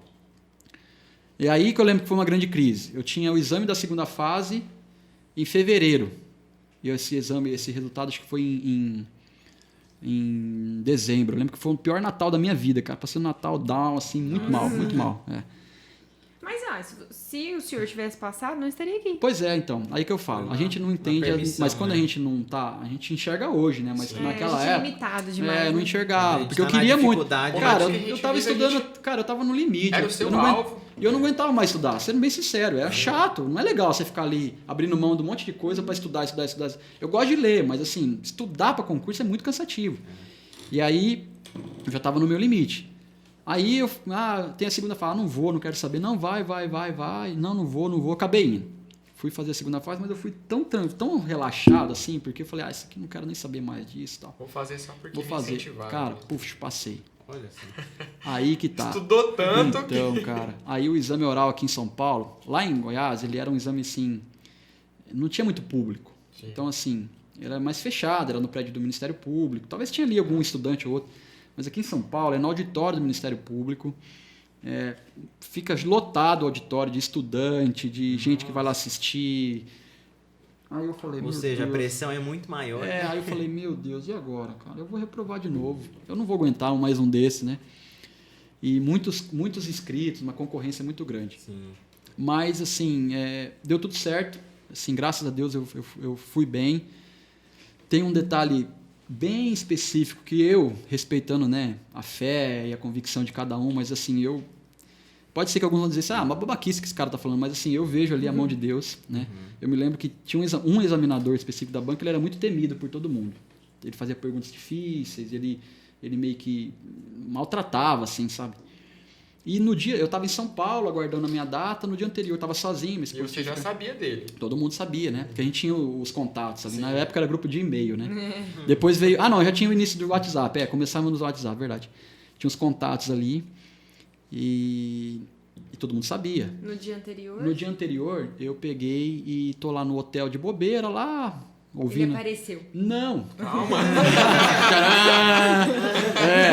E aí que eu lembro que foi uma grande crise. Eu tinha o exame da segunda fase em fevereiro. E esse resultado acho que foi em dezembro. Eu lembro que foi o pior Natal da minha vida, cara. Passei o Natal down, assim, muito mal. Mas, se o senhor tivesse passado, não estaria aqui. Pois é, então. Aí que eu falo. A gente não entende, mas quando a gente não tá, a gente enxerga hoje, né? Mas naquela a gente época... é limitado demais. não né? enxergava. Porque eu queria muito. Cara, que a gente eu tava vive, estudando... Cara, eu tava no limite. Era o seu eu não alvo. E eu não aguentava mais estudar, sendo bem sincero. Era chato. Não é legal você ficar ali abrindo mão de um monte de coisa para estudar. Eu gosto de ler, mas assim, estudar para concurso é muito cansativo. E aí, eu já tava no meu limite. Aí, tem a segunda fase, não vou, não quero saber. Não, vai. Não vou. Acabei indo. Fui fazer a segunda fase, mas eu fui tão relaxado assim, porque eu falei, isso aqui não quero nem saber mais disso e tal. Vou fazer só porque Vou fazer. incentivaram. Cara, passei. Olha só. Aí que tá. Estudou tanto Então, cara, aí o exame oral aqui em São Paulo, lá em Goiás, ele era um exame assim, não tinha muito público. Sim. Então, assim, era mais fechado, era no prédio do Ministério Público. Talvez tinha ali algum estudante ou outro. Mas aqui em São Paulo, é no auditório do Ministério Público. Fica lotado o auditório de estudante, de gente que vai lá assistir. Aí eu falei, Ou seja, a pressão é muito maior. Aí eu falei, meu Deus, e agora, cara? Eu vou reprovar de novo. Eu não vou aguentar mais um desse, né? E muitos inscritos, uma concorrência muito grande. Sim. Mas, assim, deu tudo certo. Assim, graças a Deus eu fui bem. Tem um detalhe bem específico que eu, respeitando, né, a fé e a convicção de cada um, mas assim, pode ser que alguns vão dizer assim, uma babaquice que esse cara tá falando, mas assim, eu vejo ali a mão de Deus, né? Eu me lembro que tinha um examinador específico da banca, ele era muito temido por todo mundo. Ele fazia perguntas difíceis, ele meio que maltratava, assim, sabe? E no dia, eu estava em São Paulo, aguardando a minha data, no dia anterior eu estava sozinho. E você já sabia dele. Todo mundo sabia, né? Porque a gente tinha os contatos, sabe? Na época era grupo de e-mail, né? Depois veio... eu já tinha o início do WhatsApp. Começamos no WhatsApp, verdade. Tinha os contatos ali e todo mundo sabia. No dia anterior? No dia anterior, eu peguei e tô lá no hotel de bobeira, lá, ouvindo... Ele apareceu. Não! Calma.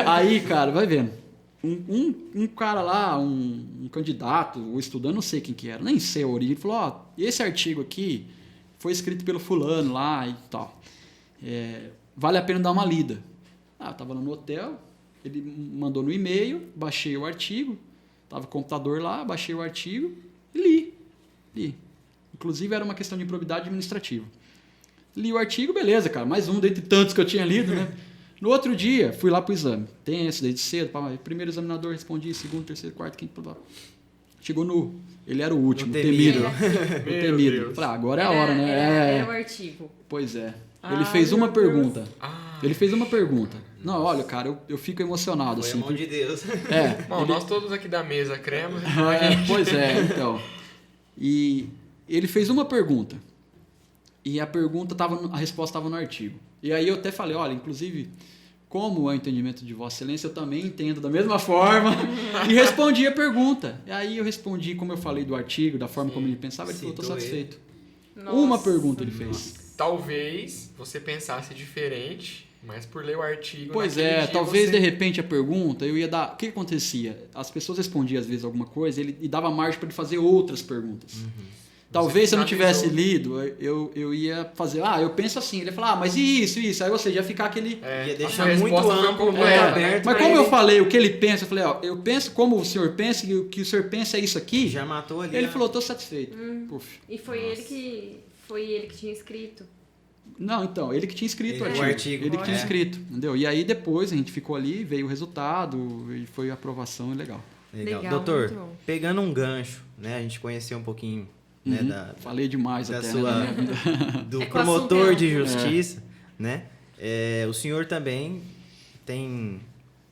Aí, cara, vai vendo. Um cara lá, um candidato, ou estudante, não sei quem que era, nem sei a origem, ele falou, esse artigo aqui foi escrito pelo fulano lá e tal. Vale a pena dar uma lida. Eu tava lá no hotel, ele mandou no e-mail, baixei o artigo, tava o computador lá, baixei o artigo e li. Inclusive era uma questão de improbidade administrativa. Li o artigo, beleza, cara, mais um dentre tantos que eu tinha lido, né? No outro dia, fui lá pro exame. Tenso, desde cedo. Primeiro examinador, respondi. Segundo, terceiro, quarto, quinto, blá, blá. Chegou ele era o último, temido. Temido. Falei, agora é a hora, né? Era o artigo. Pois é. Ele fez uma pergunta. Ele fez uma pergunta. Não, olha, cara, eu fico emocionado. Foi assim. a mão de Deus. Bom, nós todos aqui da mesa cremos. Pois é, então. E ele fez uma pergunta. E a resposta estava no artigo. E aí eu até falei, olha, inclusive, como é o entendimento de Vossa Excelência, eu também entendo da mesma forma. E respondi a pergunta. E aí eu respondi, como eu falei do artigo, da forma como ele pensava, ele falou, estou satisfeito. Nossa. Uma pergunta ele fez. Talvez você pensasse diferente Mas por ler o artigo... Pois naquele é, dia talvez você- de repente a pergunta, eu ia dar... O que acontecia? As pessoas respondiam às vezes alguma coisa e dava margem para ele fazer outras perguntas. Talvez se eu não tivesse lido, eu ia fazer, eu penso assim. Ele ia falar, mas e isso? Aí, ou seja, ia ficar aquele... Ia a deixar sua muito resposta foi amplo, muito completa, né? aberto. Mas pra como ele. eu falei o que ele pensa, eu falei, eu penso como o senhor pensa e o que o senhor pensa é isso aqui. Já matou ali. Ele né? falou, estou satisfeito. Puf. E foi ele que tinha escrito. Não, então, ele que tinha escrito Ele- o o artigo. artigo, Ele que tinha é. escrito, entendeu? E aí depois a gente ficou ali, veio o resultado e foi a aprovação e legal. Legal. Legal, Doutor, muito bom. pegando um gancho, né? A gente conheceu um pouquinho né, Falei demais da até. sua, Né? do É que o promotor assunto é de amplo. justiça, né? O senhor também tem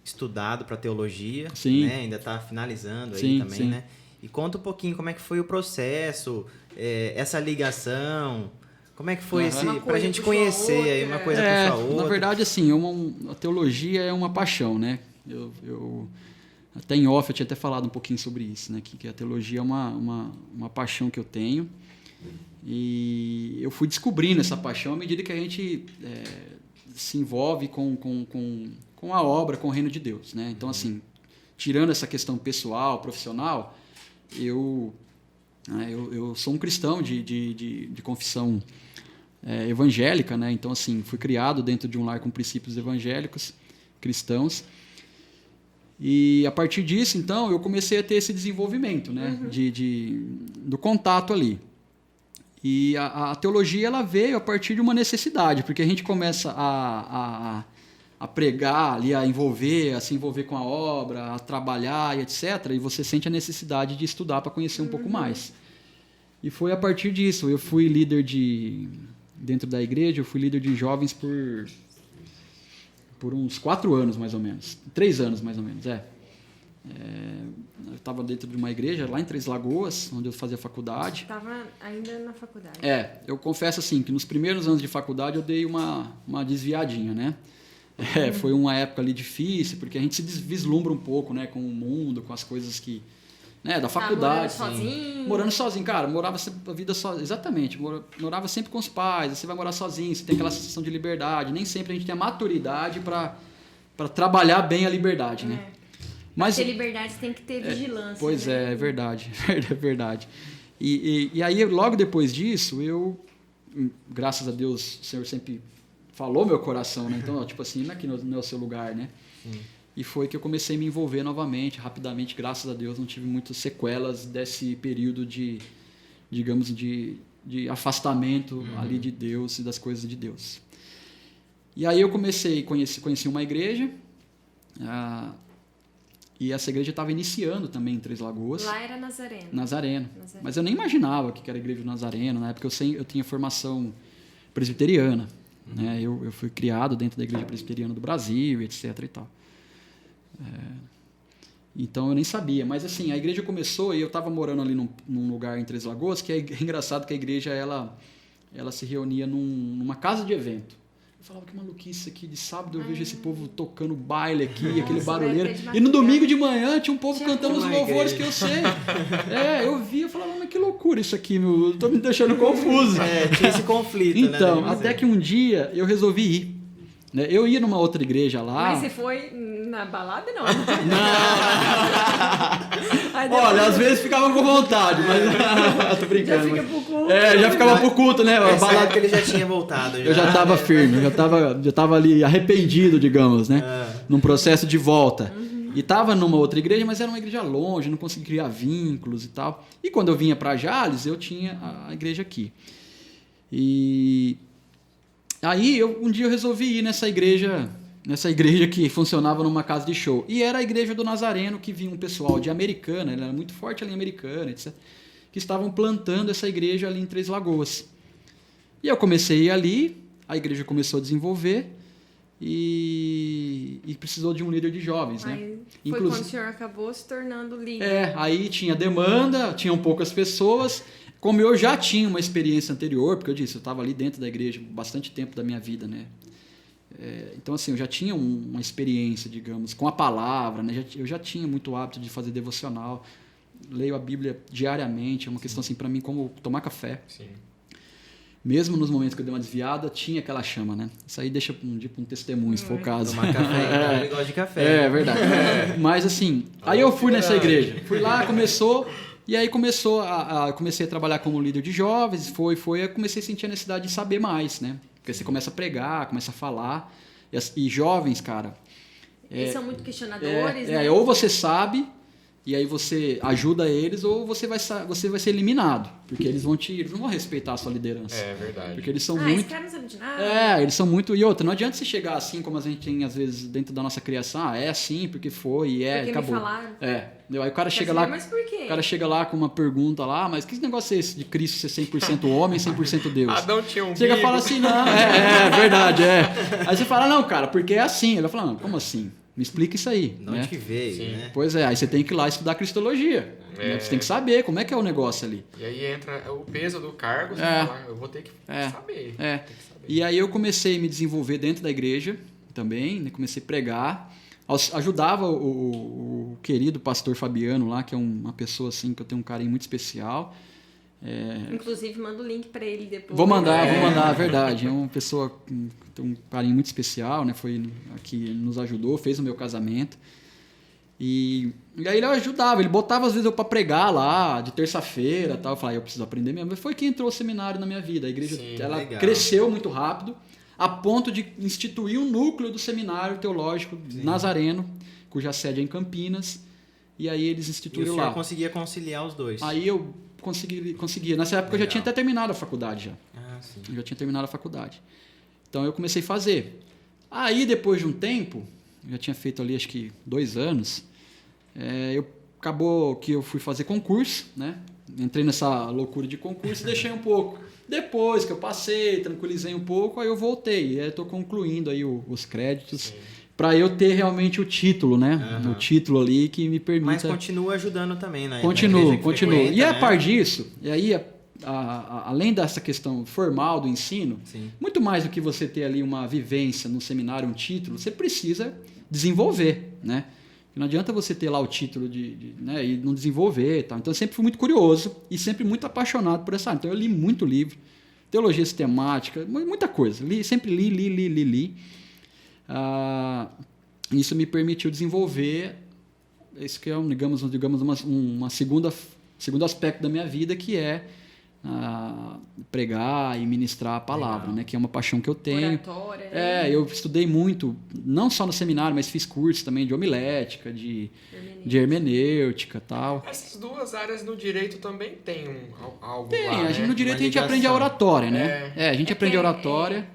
estudado para teologia, Sim. né? Ainda está finalizando aí Sim, também, sim. né? E conta um pouquinho como é que foi o processo, essa ligação, como é que foi Aham. Uma pra coisa gente puxou a conhecer aí outra. uma coisa puxa a outra. Na verdade, assim, a teologia é uma paixão, né? Eu até em off eu tinha até falado um pouquinho sobre isso, né? Que a teologia é uma paixão que eu tenho. E eu fui descobrindo essa paixão à medida que a gente se envolve com a obra, com o reino de Deus, né? Então, assim, tirando essa questão pessoal, profissional, eu sou um cristão de confissão evangélica, né? Então, assim, fui criado dentro de um lar com princípios evangélicos, cristãos. E a partir disso, então, eu comecei a ter esse desenvolvimento, né? Do contato ali. E a teologia, ela veio a partir de uma necessidade, porque a gente começa a pregar ali, a se envolver com a obra, a trabalhar e etc. E você sente a necessidade de estudar para conhecer um pouco mais. E foi a partir disso. Eu fui líder dentro da igreja, eu fui líder de jovens por uns 4 anos, mais ou menos. 3 anos, mais ou menos, eu estava dentro de uma igreja lá em Três Lagoas, onde eu fazia faculdade. Estava ainda na faculdade. Eu confesso assim, que nos primeiros anos de faculdade eu dei uma desviadinha, né? Foi uma época ali difícil, porque a gente se vislumbra um pouco, né, com o mundo, com as coisas que... Né, da faculdade. Morando sozinho. Morando sozinho, cara, morava sempre a vida sozinho. Exatamente, morava sempre com os pais, você vai morar sozinho, você tem aquela sensação de liberdade. Nem sempre a gente tem a maturidade para trabalhar bem a liberdade, né? Mas ter liberdade você tem que ter vigilância. Pois né? é verdade, é verdade. E aí, logo depois disso, graças a Deus, o Senhor sempre falou meu coração, né? Então, tipo assim, aqui não é o seu lugar, né? Sim. E foi que eu comecei a me envolver novamente, rapidamente, graças a Deus, não tive muitas sequelas desse período de afastamento ali de Deus e das coisas de Deus. E aí eu conheci uma igreja, e essa igreja estava iniciando também em Três Lagoas. Lá era Nazareno. Nazareno. Mas eu nem imaginava que era a igreja do Nazareno, na época eu tinha formação presbiteriana. Né? Eu fui criado dentro da igreja presbiteriana do Brasil, etc. e tal. Então eu nem sabia, mas assim, a igreja começou e eu estava morando ali num lugar em Três Lagoas, que é engraçado que a igreja ela se reunia numa casa de evento. Eu falava, que maluquice aqui, de sábado eu vejo esse povo tocando baile aqui, aquele barulheiro. E no domingo de manhã tinha um povo cantando os louvores que eu sei. Eu via, eu falava, mas que loucura isso aqui, meu, eu tô me deixando confuso. Tinha esse conflito, então, né? até que um dia eu resolvi ir. Né? Eu ia numa outra igreja lá. Mas você foi na balada, não? Olha, às vezes ficava com vontade, mas tô brincando. Já fica pro culto. Já ficava pro culto, né? Nessa época ele já tinha voltado. Eu já estava firme, já tava ali arrependido, digamos, né? Num processo de volta. E estava numa outra igreja, mas era uma igreja longe, não conseguia criar vínculos e tal. E quando eu vinha para Jales, eu tinha a igreja aqui. E aí, um dia eu resolvi ir nessa igreja que funcionava numa casa de show. E era a igreja do Nazareno, que vinha um pessoal de Americana, ela era muito forte ali em Americana, etc., que estavam plantando essa igreja ali em Três Lagoas. E eu comecei a ir ali, a igreja começou a desenvolver e precisou de um líder de jovens, né? Foi quando o senhor acabou se tornando líder. Aí tinha demanda, tinham poucas pessoas. Como eu já tinha uma experiência anterior, porque eu disse, eu estava ali dentro da igreja bastante tempo da minha vida, né? Então, assim, eu já tinha uma experiência, digamos, com a palavra, né? Eu já tinha muito hábito de fazer devocional, leio a Bíblia diariamente, é uma questão, assim, para mim, como tomar café. Sim. mesmo nos momentos que eu dei uma desviada, tinha aquela chama, né? Isso aí deixa um testemunho, se for o caso. Tomar café, ele gosta de café. É verdade. Mas assim, aí eu fui nessa igreja. Fui lá, e aí comecei a trabalhar como líder de jovens, eu comecei a sentir a necessidade de saber mais, né? Porque você começa a pregar, começa a falar, e jovens, cara... Eles são muito questionadores, né? Ou você sabe, e aí você ajuda eles, ou você vai ser eliminado, porque eles não vão respeitar a sua liderança. É verdade. Porque eles são esse muito... cara não sabe de nada. eles são muito... E outra, não adianta você chegar assim, como a gente tem, às vezes, dentro da nossa criação, é assim, porque foi, e Porque acabou. me falaram. Aí o cara chega lá... Mas por quê? O cara chega lá com uma pergunta lá, mas que negócio é esse de Cristo ser 100% homem, 100% Deus? Adão tinha um Chega e bico. fala assim, não, verdade, Aí você fala, não, cara, porque é assim. Ele vai falar, não, como assim? Me explica isso aí. De onde que veio, Sim. né? Pois é, aí você tem que ir lá estudar cristologia. Né? Você tem que saber como é que é o negócio ali. E aí entra o peso do cargo, você fala, eu vou ter que saber. Tem que saber. E aí eu comecei a me desenvolver dentro da igreja também, né? Comecei a pregar. Ajudava o querido pastor Fabiano lá, que é uma pessoa assim que eu tenho um carinho muito especial. Inclusive, manda o link pra ele depois. Vou mandar, é verdade. É uma pessoa que tem um carinho muito especial, né? Foi que nos ajudou, fez o meu casamento. E aí ele ajudava, ele botava às vezes eu para pregar lá, de terça-feira, tal. Eu falava, eu preciso aprender mesmo. Foi que entrou o seminário na minha vida. A igreja ela cresceu muito rápido, a ponto de instituir um núcleo do seminário teológico Nazareno, cuja sede é em Campinas. E aí eles instituíram lá. E o senhor conseguia conciliar os dois? Aí eu conseguia. Nessa época eu já tinha até terminado a faculdade já. Sim. Eu já tinha terminado a faculdade. Então eu comecei a fazer. Aí depois de um tempo, eu já tinha feito ali acho que 2 anos, acabou que eu fui fazer concurso, né? Entrei nessa loucura de concurso e deixei um pouco. Depois que eu passei, tranquilizei um pouco, aí eu voltei. E aí estou concluindo aí os créditos para eu ter realmente o título, né? O título ali que me permita... Mas continua ajudando também, né? Continua. E a né? par disso, e aí além dessa questão formal do ensino, muito mais do que você ter ali uma vivência no seminário, um título, você precisa desenvolver, né? Não adianta você ter lá o título né, e não desenvolver. Tal. Então eu sempre fui muito curioso e sempre muito apaixonado por essa área. Então eu li muito livro, teologia sistemática, muita coisa. Sempre li. Isso me permitiu desenvolver isso que é, digamos uma segundo aspecto da minha vida, que é pregar e ministrar a palavra, né? Que é uma paixão que eu tenho. Oratória, né? Eu estudei muito, não só no seminário, mas fiz cursos também de homilética, de hermenêutica e tal. Essas duas áreas no direito também tem algo Tem, lá, né? no direito Uma a gente aprende a oratória, né? A gente aprende a que oratória.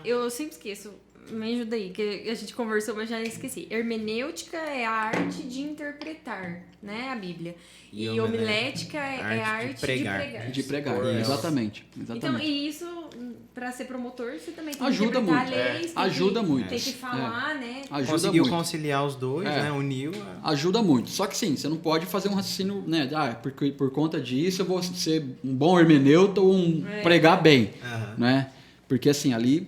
Eu sempre esqueço, me ajuda aí, que a gente conversou, mas já esqueci. Hermenêutica é a arte de interpretar, né, a Bíblia. E homilética é a arte de pregar. De pregar, exatamente. Então, e isso, para ser promotor, você também tem ajuda que interpretar muito. leis, Ajuda muito. Tem que falar, né? Ajuda Conseguiu muito. conciliar os dois, né? Uniu. Ajuda muito. Só que sim, você não pode fazer um raciocínio, né? Porque por conta disso eu vou ser um bom hermeneuta ou pregar bem, né? Porque assim, ali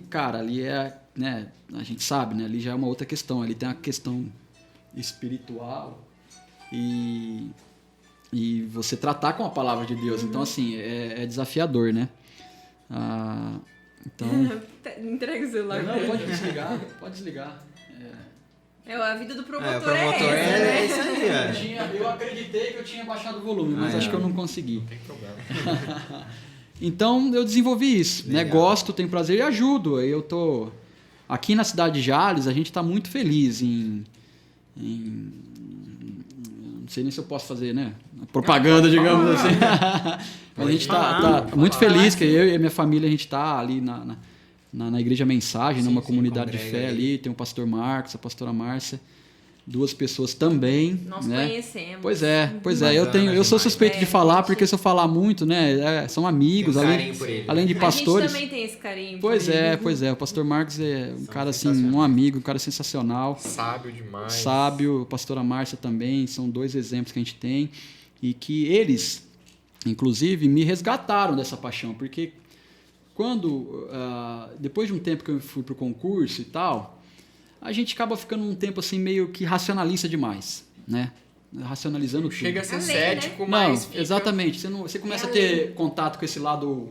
é, né? A gente sabe, né? Ali já é uma outra questão. Ali tem a questão espiritual e você tratar com a palavra de Deus. Então, assim, é desafiador, né? Então... Entrega o celular. Não, pode desligar. A vida do promotor, O promotor é isso aí, Eu acreditei que eu tinha baixado o volume, mas acho que eu não consegui. Não tem problema. Então, eu desenvolvi isso, né? Legal. Gosto, tenho prazer e ajudo. Eu tô... Aqui na cidade de Jales, a gente está muito feliz em... Não sei nem se eu posso fazer, né? Propaganda, digamos assim. Mas a gente está muito feliz que eu e a minha família, a gente está ali na Igreja Mensagem, numa comunidade de fé ali. Tem o pastor Marcos, a pastora Márcia. 2 pessoas também. Nós né? conhecemos. Pois é. Bacana, Eu sou demais. suspeito de falar, porque se eu falar muito, né? São amigos, Tem um carinho por ele. além de pastores. A gente também tem esse carinho. Pois por ele. é. O pastor Marcos é um cara assim, um amigo, um cara sensacional. Sábio demais. Sábio, a pastora Márcia também, são 2 exemplos que a gente tem. E que eles, inclusive, me resgataram dessa paixão. Porque depois de um tempo que eu fui pro concurso e tal, a gente acaba ficando um tempo assim meio que racionalista demais, né? Racionalizando tudo. Chega a ser A lei, cético, né? mas Não, exatamente. Você começa a ter contato com esse lado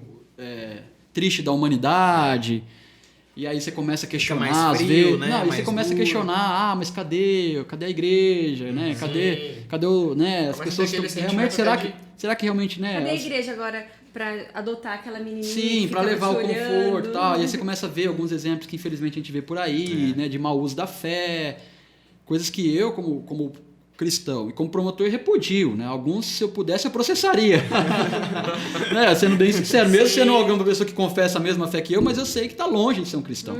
triste da humanidade. E aí você começa a questionar, mais frio, às vezes, né? não, aí Mais você começa duro. a questionar, mas cadê a igreja, né? Cadê o, né, as Começa a pessoas ter aquele estão realmente sentimento será que realmente, né? Cadê a as- igreja agora pra adotar aquela menininha? Sim, que para ficava levar o te conforto olhando? e tal. E aí você começa a ver alguns exemplos que infelizmente a gente vê por aí, né, de mau uso da fé, coisas que eu, como cristão e como promotor, repudio, né? Alguns, se eu pudesse, eu processaria. Né? Sendo bem sincero, mesmo sendo alguma pessoa que confessa a mesma fé que eu, mas eu sei que está longe de ser um cristão.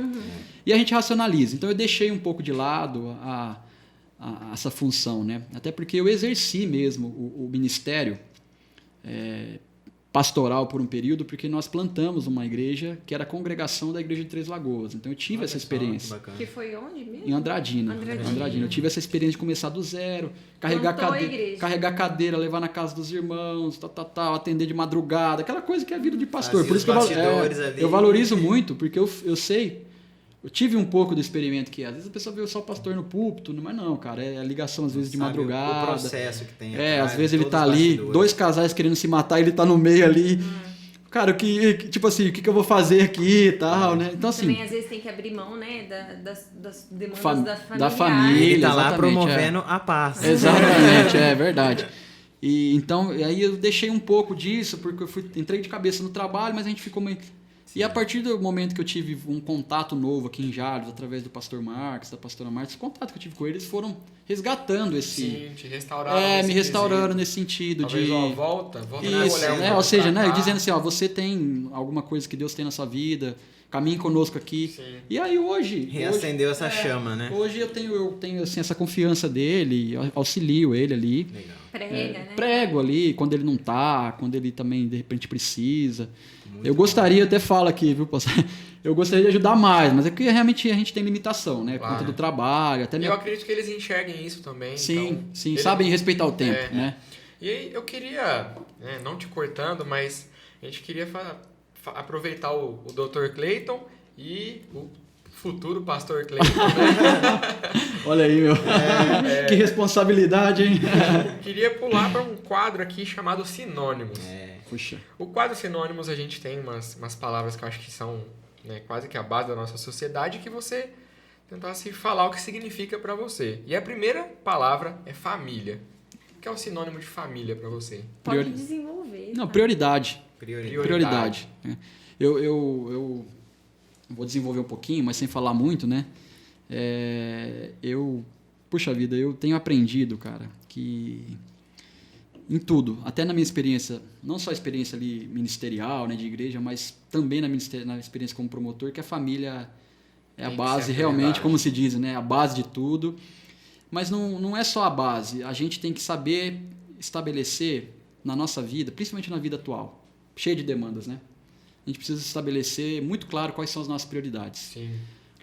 E a gente racionaliza. Então eu deixei um pouco de lado essa função, né? Até porque eu exerci mesmo o ministério pastoral por um período, porque nós plantamos uma igreja que era a congregação da Igreja de Três Lagoas. Então eu tive essa experiência. Que foi onde mesmo? Em Andradina. Eu tive essa experiência de começar do zero, carregar cadeira, levar na casa dos irmãos, atender de madrugada, aquela coisa que é a vida de pastor. Por isso que eu valorizo muito, porque eu sei, eu tive um pouco do experimento que às vezes a pessoa vê só o pastor no púlpito, mas não, cara, é a ligação às vezes de madrugada. O processo que tem. Às vezes ele tá ali, dois casais querendo se matar, ele tá no meio ali. Cara, tipo assim, o que eu vou fazer aqui e tal, né? Então, assim. Também às vezes tem que abrir mão, né, das demandas da família. Ele tá lá exatamente, promovendo a paz. Exatamente, é verdade. E então, aí eu deixei um pouco disso, porque eu entrei de cabeça no trabalho, mas a gente ficou meio. E a partir do momento que eu tive um contato novo aqui em Jales, através do pastor Marcos, da pastora Marcos, o contato que eu tive com eles foram resgatando esse. Sim, te restauraram. Me restauraram nesse sentido. Talvez, volta Isso, olhar né? Ou seja, né? Dizendo assim, você tem alguma coisa que Deus tem na sua vida, caminhe conosco aqui. Sim. E aí hoje. Reacendeu essa chama, né? Hoje eu tenho assim, essa confiança dele, auxilio ele ali. Legal. Prega, né? Prego ali, quando ele não tá, quando ele também de repente precisa. Eu gostaria, até falo aqui, viu, pastor? Eu gostaria de ajudar mais, mas é que realmente a gente tem limitação, né? Por conta do trabalho, até Eu acredito que eles enxerguem isso também. Sim, sabem respeitar o tempo, né? E aí eu queria, não te cortando, mas a gente queria aproveitar o Dr. Clayton e o futuro pastor Clayton, né? Olha aí, meu. Que responsabilidade, hein? Queria pular para um quadro aqui chamado Sinônimos. Puxa. O quadro Sinônimos, a gente tem umas palavras que eu acho que são, né, quase que a base da nossa sociedade, que você tentasse falar o que significa para você. E a primeira palavra é família. O que é o sinônimo de família para você? Pode desenvolver. Não, prioridade. Prioridade. Eu vou desenvolver um pouquinho, mas sem falar muito, né? Puxa vida, eu tenho aprendido, cara, que em tudo, até na minha experiência, não só a experiência ali ministerial, né, de igreja, mas também na experiência como promotor, que a família é a base realmente, como se diz, né, a base de tudo. Mas não é só a base, a gente tem que saber estabelecer na nossa vida, principalmente na vida atual, cheia de demandas, né? A gente precisa estabelecer muito claro quais são as nossas prioridades. Sim.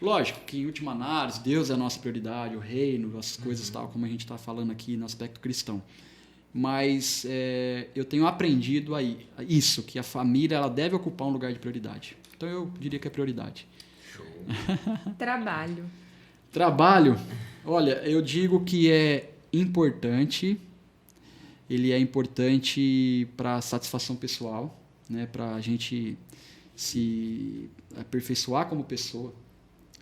Lógico que, em última análise, Deus é a nossa prioridade, o reino, as coisas tal, como a gente está falando aqui no aspecto cristão. Mas eu tenho aprendido isso, que a família ela deve ocupar um lugar de prioridade. Então, eu diria que é prioridade. Show. Trabalho, olha, eu digo que é importante, ele é importante para satisfação pessoal, né, para a gente se aperfeiçoar como pessoa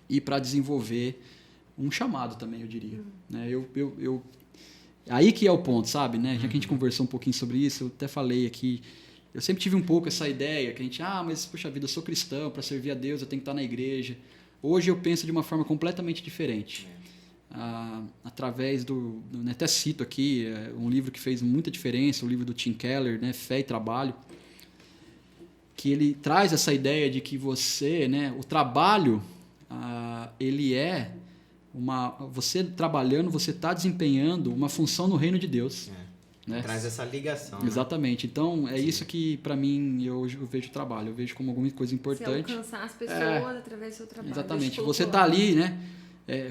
e para desenvolver um chamado também, eu diria. Né? Aí que é o ponto, sabe? Né? Já que a gente conversou um pouquinho sobre isso, eu até falei aqui, eu sempre tive um pouco essa ideia, que a gente, mas, poxa vida, eu sou cristão, para servir a Deus eu tenho que estar na igreja. Hoje eu penso de uma forma completamente diferente. Através até cito aqui, um livro que fez muita diferença, o livro do Tim Keller, né? Fé e Trabalho, que ele traz essa ideia de que você, né, o trabalho, ele é você trabalhando, você está desempenhando uma função no reino de Deus. Né? Traz essa ligação. Exatamente. Né? Então, isso que, para mim, eu vejo o trabalho. Eu vejo como alguma coisa importante. Você alcançar as pessoas através do seu trabalho. Exatamente. Você está ali, né,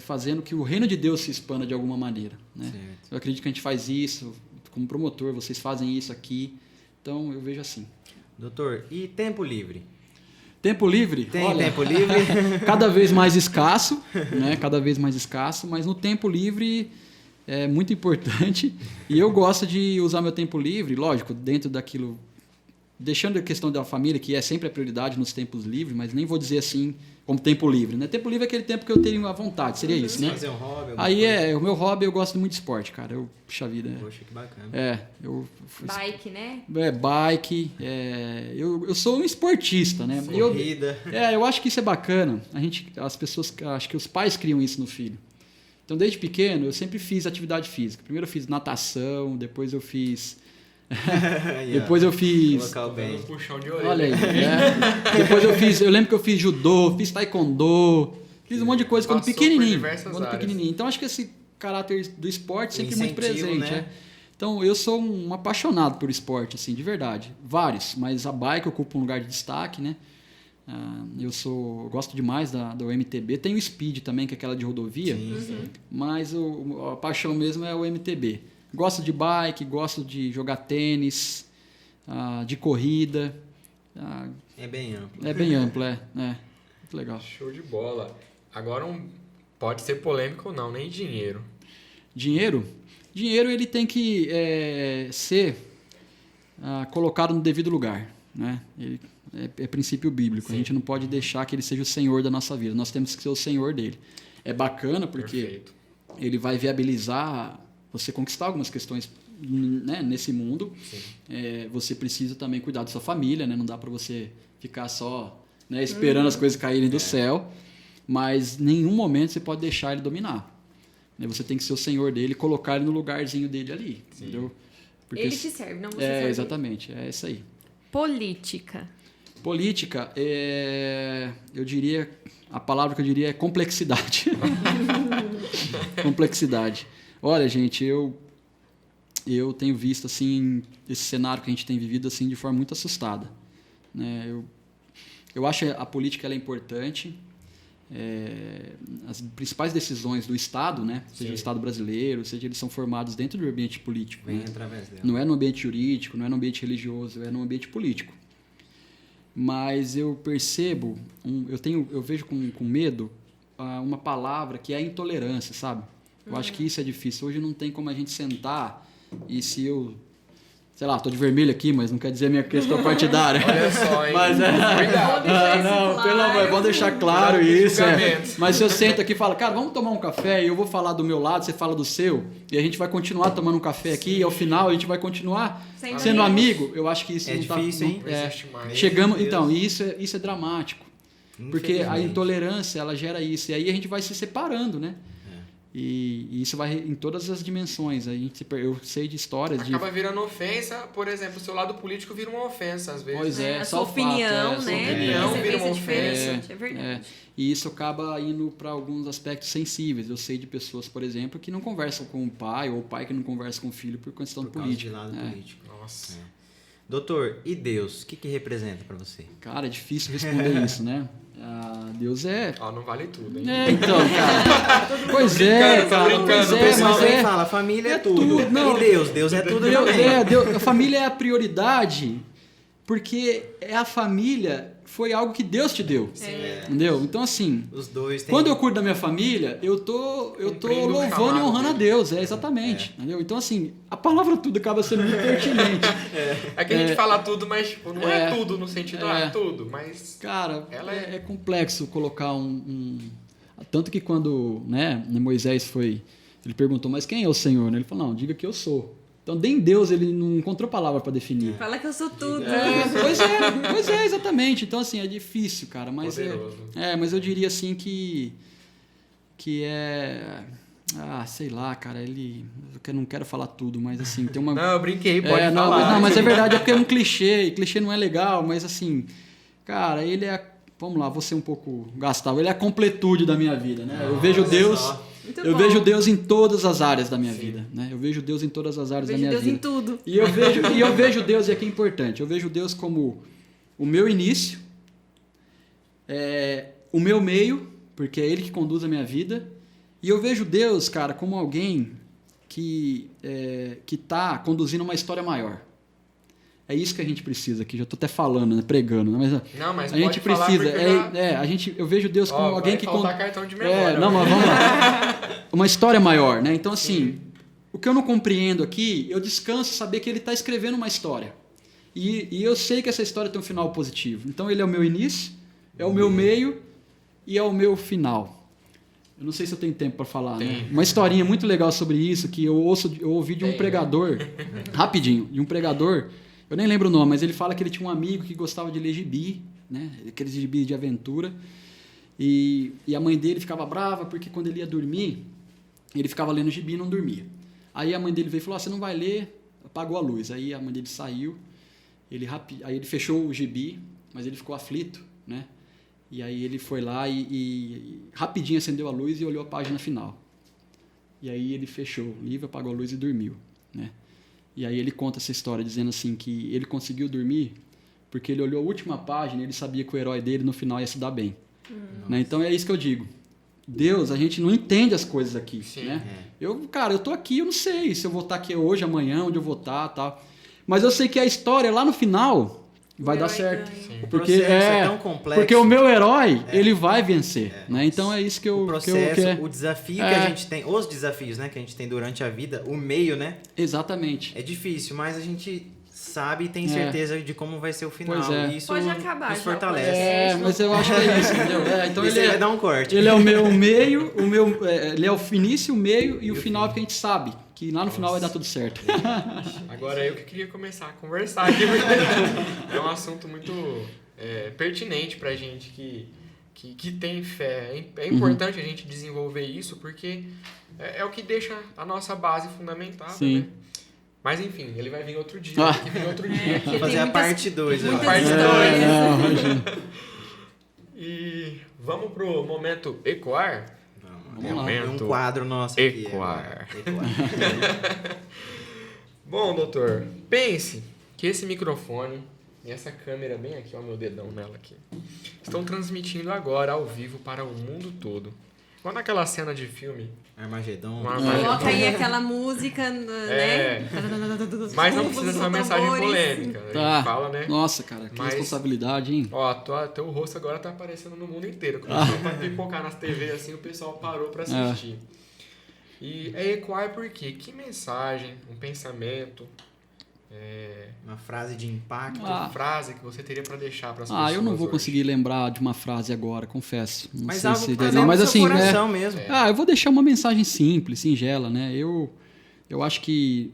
fazendo que o reino de Deus se expanda de alguma maneira. Né? Eu acredito que a gente faz isso, como promotor, vocês fazem isso aqui. Então, eu vejo assim. Doutor, e tempo livre? Tempo livre? Olha, tempo livre? Cada vez mais escasso, né? Cada vez mais escasso, mas no tempo livre é muito importante. E eu gosto de usar meu tempo livre, lógico, dentro deixando a questão da família, que é sempre a prioridade nos tempos livres, mas nem vou dizer assim como tempo livre, né? Tempo livre é aquele tempo que eu tenho à vontade, seria isso, né? Fazer um hobby. Aí o meu hobby, eu gosto muito de esporte, cara. Puxa vida. Poxa, que bacana. Bike, né? Bike. Eu sou um esportista, né? Corrida. Eu acho que isso é bacana. As pessoas, acho que os pais criam isso no filho. Então, desde pequeno, eu sempre fiz atividade física. Primeiro eu fiz natação, depois eu fiz... Colocar o bem. Puxão de orelha. Olha aí. Depois eu lembro que eu fiz judô, fiz taekwondo, fiz um monte de coisa quando pequenininho. Então, acho que esse caráter do esporte sempre muito presente. Né? Então, eu sou um apaixonado por esporte, assim, de verdade. Vários, mas a bike ocupa um lugar de destaque, né? Eu gosto demais do MTB. Tem o Speed também, que é aquela de rodovia. Sim. Mas a paixão mesmo é o MTB. Gosto de bike, gosto de jogar tênis, de corrida. É bem amplo. É bem amplo, muito legal. Show de bola. Agora, pode ser polêmico ou não, nem dinheiro. Dinheiro ele tem que ser colocado no devido lugar, né? É princípio bíblico. Sim. A gente não pode deixar que ele seja o senhor da nossa vida. Nós temos que ser o senhor dele. É bacana porque ele vai viabilizar você conquistar algumas questões, né, nesse mundo. Você precisa também cuidar da sua família, né? Não dá para você ficar só, né, esperando as coisas caírem do céu, mas em nenhum momento você pode deixar ele dominar. Você tem que ser o senhor dele, colocar ele no lugarzinho dele ali. Entendeu? Porque ele te serve, não você serve. Exatamente, é isso aí. Política, eu diria, a palavra que eu diria é complexidade. Complexidade. Olha, gente, eu tenho visto assim esse cenário que a gente tem vivido assim de forma muito assustada, né? Eu acho que a política ela é importante. As principais decisões do Estado, né, seja o Estado brasileiro, seja eles são formados dentro do ambiente político. Vem né? através dela. Não é no ambiente jurídico, não é no ambiente religioso, é no ambiente político. Mas eu percebo, eu vejo com medo uma palavra que é a intolerância, sabe? Eu acho que isso é difícil. Hoje não tem como a gente sentar e se eu... Sei lá, tô de vermelho aqui, mas não quer dizer a minha questão partidária. Olha só, hein? Mas pelo amor, vamos deixar claro isso. Mas se eu sento aqui e falo, cara, vamos tomar um café e eu vou falar do meu lado, você fala do seu, e a gente vai continuar tomando um café aqui e ao final a gente vai continuar sendo amigo, eu acho que isso é não difícil, hein? Não existe mais. Chegamos, então, e isso é dramático. Porque a intolerância, ela gera isso. E aí a gente vai se separando, né? E isso vai em todas as dimensões. Eu sei de histórias Acaba virando ofensa, por exemplo, o seu lado político vira uma ofensa, às vezes. Pois é, a sua opinião, né? Opinião vira uma ofensa. É verdade. E isso acaba indo para alguns aspectos sensíveis. Eu sei de pessoas, por exemplo, que não conversam com o pai, ou o pai que não conversa com o filho por questão política. De lado político. Nossa. Doutor, e Deus? O que representa para você? Cara, é difícil responder isso, né? Deus é... não vale tudo, hein? Então, cara. Pois é, cara. O pessoal fala, família é tudo. Não, e Deus? Deus é tudo também. A família é a prioridade, porque a família foi algo que Deus te deu. Entendeu? Então, assim, os dois quando eu cuido da minha família, eu tô louvando e honrando a Deus. Exatamente. Entendeu? Então, assim, a palavra tudo acaba sendo muito pertinente. É que a gente fala tudo, mas tipo, não é tudo no sentido, tudo, mas... Cara, é complexo colocar Tanto que quando, né, Moisés ele perguntou, mas quem é o Senhor? Ele falou, não, diga que eu sou. Então, nem Deus, ele não encontrou palavra para definir. Fala que eu sou tudo. Pois é, exatamente. Então, assim, é difícil, cara. Mas mas eu diria, assim, que é... sei lá, cara, eu não quero falar tudo, mas, assim, tem uma... Não, eu brinquei, pode falar. Não, mas é verdade, é porque é um clichê, e clichê não é legal, mas, assim, cara, ele é... Vamos lá, vou ser um pouco Gustavo. Ele é a completude da minha vida, né? Eu vejo Deus... Eu vejo Deus em todas as áreas da minha vida, né? Eu vejo Deus em todas as áreas da minha vida. Eu vejo Deus em tudo. E eu vejo Deus, e aqui é importante, eu vejo Deus como o meu início, o meu meio, porque é Ele que conduz a minha vida, e eu vejo Deus, cara, como alguém que está conduzindo uma história maior. É isso que a gente precisa aqui. Já estou até falando, né, pregando, né? Mas a gente precisa. Eu vejo Deus como alguém que cartão de memória. Mas vamos lá. Uma história maior, né? Então, assim, o que eu não compreendo aqui, eu descanso saber que ele está escrevendo uma história. E eu sei que essa história tem um final positivo. Então ele é o meu início, é o meu meio e é o meu final. Eu não sei se eu tenho tempo para falar, né? Uma historinha muito legal sobre isso que eu ouvi de um pregador, rapidinho, de um pregador, eu nem lembro o nome, mas ele fala que ele tinha um amigo que gostava de ler gibi, né? Aqueles gibi de aventura. E a mãe dele ficava brava porque quando ele ia dormir, ele ficava lendo gibi e não dormia. Aí a mãe dele veio e falou, você não vai ler? Apagou a luz. Aí a mãe dele saiu, aí ele fechou o gibi, mas ele ficou aflito, né? E aí ele foi lá e rapidinho acendeu a luz e olhou a página final. E aí ele fechou o livro, apagou a luz e dormiu, né? E aí ele conta essa história dizendo assim que ele conseguiu dormir porque ele olhou a última página e ele sabia que o herói dele no final ia se dar bem. Né? Então é isso que eu digo. Deus, a gente não entende as coisas aqui, né? Eu tô aqui, eu não sei se eu vou estar aqui hoje, amanhã, onde eu vou estar, tal. Mas eu sei que a história lá no final vai dar certo. Porque é tão complexo. Porque o meu herói, ele vai vencer, né? Então é isso que eu o processo, que eu o desafio que a gente tem, os desafios, né, que a gente tem durante a vida, o meio, né? Exatamente. É difícil, mas a gente sabe e tem certeza de como vai ser o final. Pois é. E isso pode acabar, nos fortalece. Mas eu acho que é isso, entendeu? Então ele vai dar um corte. Ele é o meu meio, ele é o início, o meio e o final, porque a gente sabe que lá no final vai dar tudo certo. Agora eu que queria começar a conversar aqui, porque é um assunto muito pertinente pra gente que tem fé. É importante a gente desenvolver isso, porque é o que deixa a nossa base fundamentada, Sim. né? Mas enfim, ele vai vir outro dia. Tem que vir outro dia aqui. Vou fazer a parte 2. Parte 2. E vamos pro momento ecoar? É um quadro nosso aqui. Ecoar. Bom, doutor, pense que esse microfone e essa câmera bem aqui, ó, meu dedão nela aqui, estão transmitindo agora ao vivo para o mundo todo. Igual naquela cena de filme. Armagedon. Coloca aí aquela música, né? Mas não precisa ser uma mensagem polêmica. A gente fala, né? Nossa, cara, que responsabilidade, hein? Ó, teu rosto agora tá aparecendo no mundo inteiro. Começou a pipocar nas TV assim, o pessoal parou pra assistir. E é ecoar por quê? Que mensagem, um pensamento... Uma frase de impacto. Uma frase que você teria para deixar para as pessoas. Eu não vou hoje. conseguir lembrar de uma frase agora, confesso. Não mas sei algo se que mas assim, coração mesmo. eu vou deixar uma mensagem simples, singela, né? Eu acho que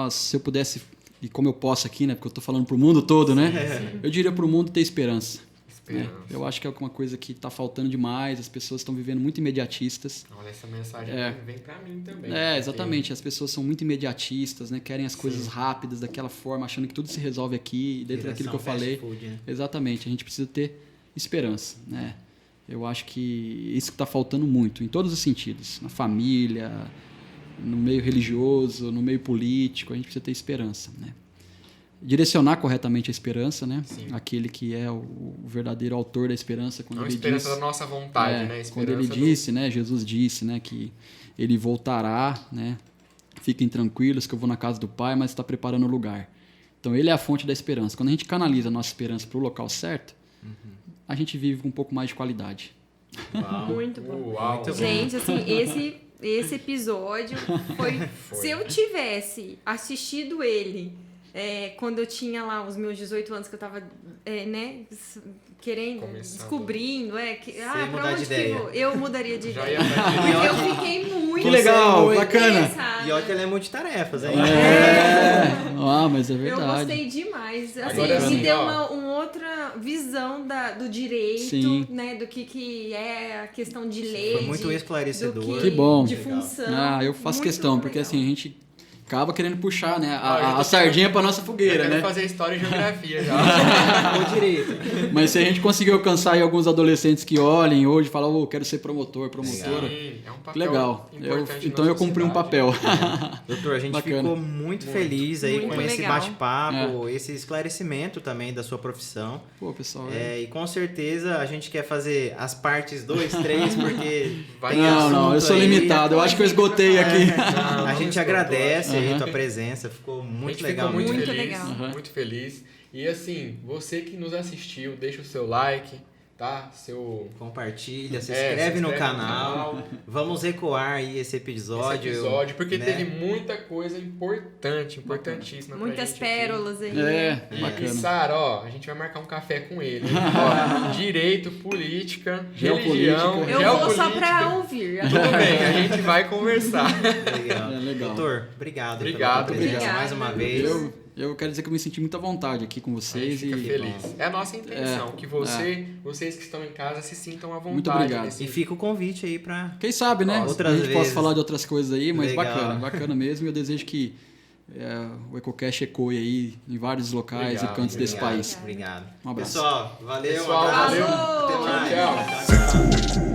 se eu pudesse, e como eu posso aqui, né? Porque eu tô falando pro mundo todo, né? Eu diria pro mundo ter esperança. Né? Eu acho que é uma coisa que está faltando demais, as pessoas estão vivendo muito imediatistas. Olha, essa mensagem vem para mim também. Exatamente, as pessoas são muito imediatistas, né? Querem as coisas rápidas, daquela forma, achando que tudo se resolve aqui, dentro daquilo que eu falei. Food, né? Exatamente, a gente precisa ter esperança, né? Eu acho que isso está faltando muito, em todos os sentidos, na família, no meio religioso, no meio político, a gente precisa ter esperança, né? Direcionar corretamente a esperança, né? Sim. Aquele que é o verdadeiro autor da esperança, quando Não ele esperança diz, da nossa vontade, né? Quando ele disse, né? Jesus disse, né? Que ele voltará, né? Fiquem tranquilos que eu vou na casa do Pai, mas está preparando o lugar. Então ele é a fonte da esperança. Quando a gente canaliza a nossa esperança para o local certo, a gente vive com um pouco mais de qualidade. Uau. Muito bom. Uau. Muito bom. Gente, assim, esse episódio foi... Se eu tivesse assistido ele quando eu tinha lá os meus 18 anos, que eu tava, né, querendo, descobrindo, pra onde que eu mudaria de ideia. Porque eu fiquei muito... Que legal, bacana. E olha que ela é multitarefas, hein? Mas é verdade. Eu gostei demais. Assim, Agora, me deu uma outra visão do direito, Sim. né? Do que é a questão de lei. Foi muito esclarecedor. Que bom. De função. Eu faço Muito questão, porque legal. assim, a gente acaba querendo puxar, né, a sardinha pra nossa fogueira, Eu né? quero fazer história e geografia já. Ou direito. Mas se a gente conseguir alcançar aí alguns adolescentes que olhem hoje e falam, quero ser promotora. Sim, é um papel Legal. importante Então eu cumpri um papel. Doutor, a gente Bacana. ficou muito feliz aí Muito com esse legal. bate-papo, esse esclarecimento também da sua profissão. Pô, pessoal. E com certeza a gente quer fazer as partes 2, 3, porque tem Não, eu assunto sou aí. limitado. Eu acho que eu esgotei aqui. A gente agradece aí tua presença, ficou muito legal. Ficou muito Muito feliz, legal. muito feliz. E assim, você que nos assistiu, deixa o seu like, tá? Seu... Compartilha, se inscreve no canal. Vamos ecoar aí esse episódio. Porque né? teve muita coisa importantíssima muitas pra gente pérolas aí. E Sara, ó, a gente vai marcar um café com ele. Ó, direito, política, religião, eu vou só pra ouvir. Tudo bem, a gente vai conversar. Legal. Doutor, obrigado. Obrigado. Mais uma vez. Eu quero dizer que eu me senti muito à vontade aqui com vocês. A gente fica feliz. É a nossa intenção, que vocês que estão em casa se sintam à vontade. Muito obrigado. E fica o convite aí pra... Quem sabe, né? Outras a gente vezes. possa falar de outras coisas aí, mas Legal. bacana mesmo. E eu desejo que o EcoCast ecoe aí em vários locais e cantos desse país. Obrigado. Um abraço. Pessoal, valeu. Pessoal, um abraço. valeu. Até mais. Tchau.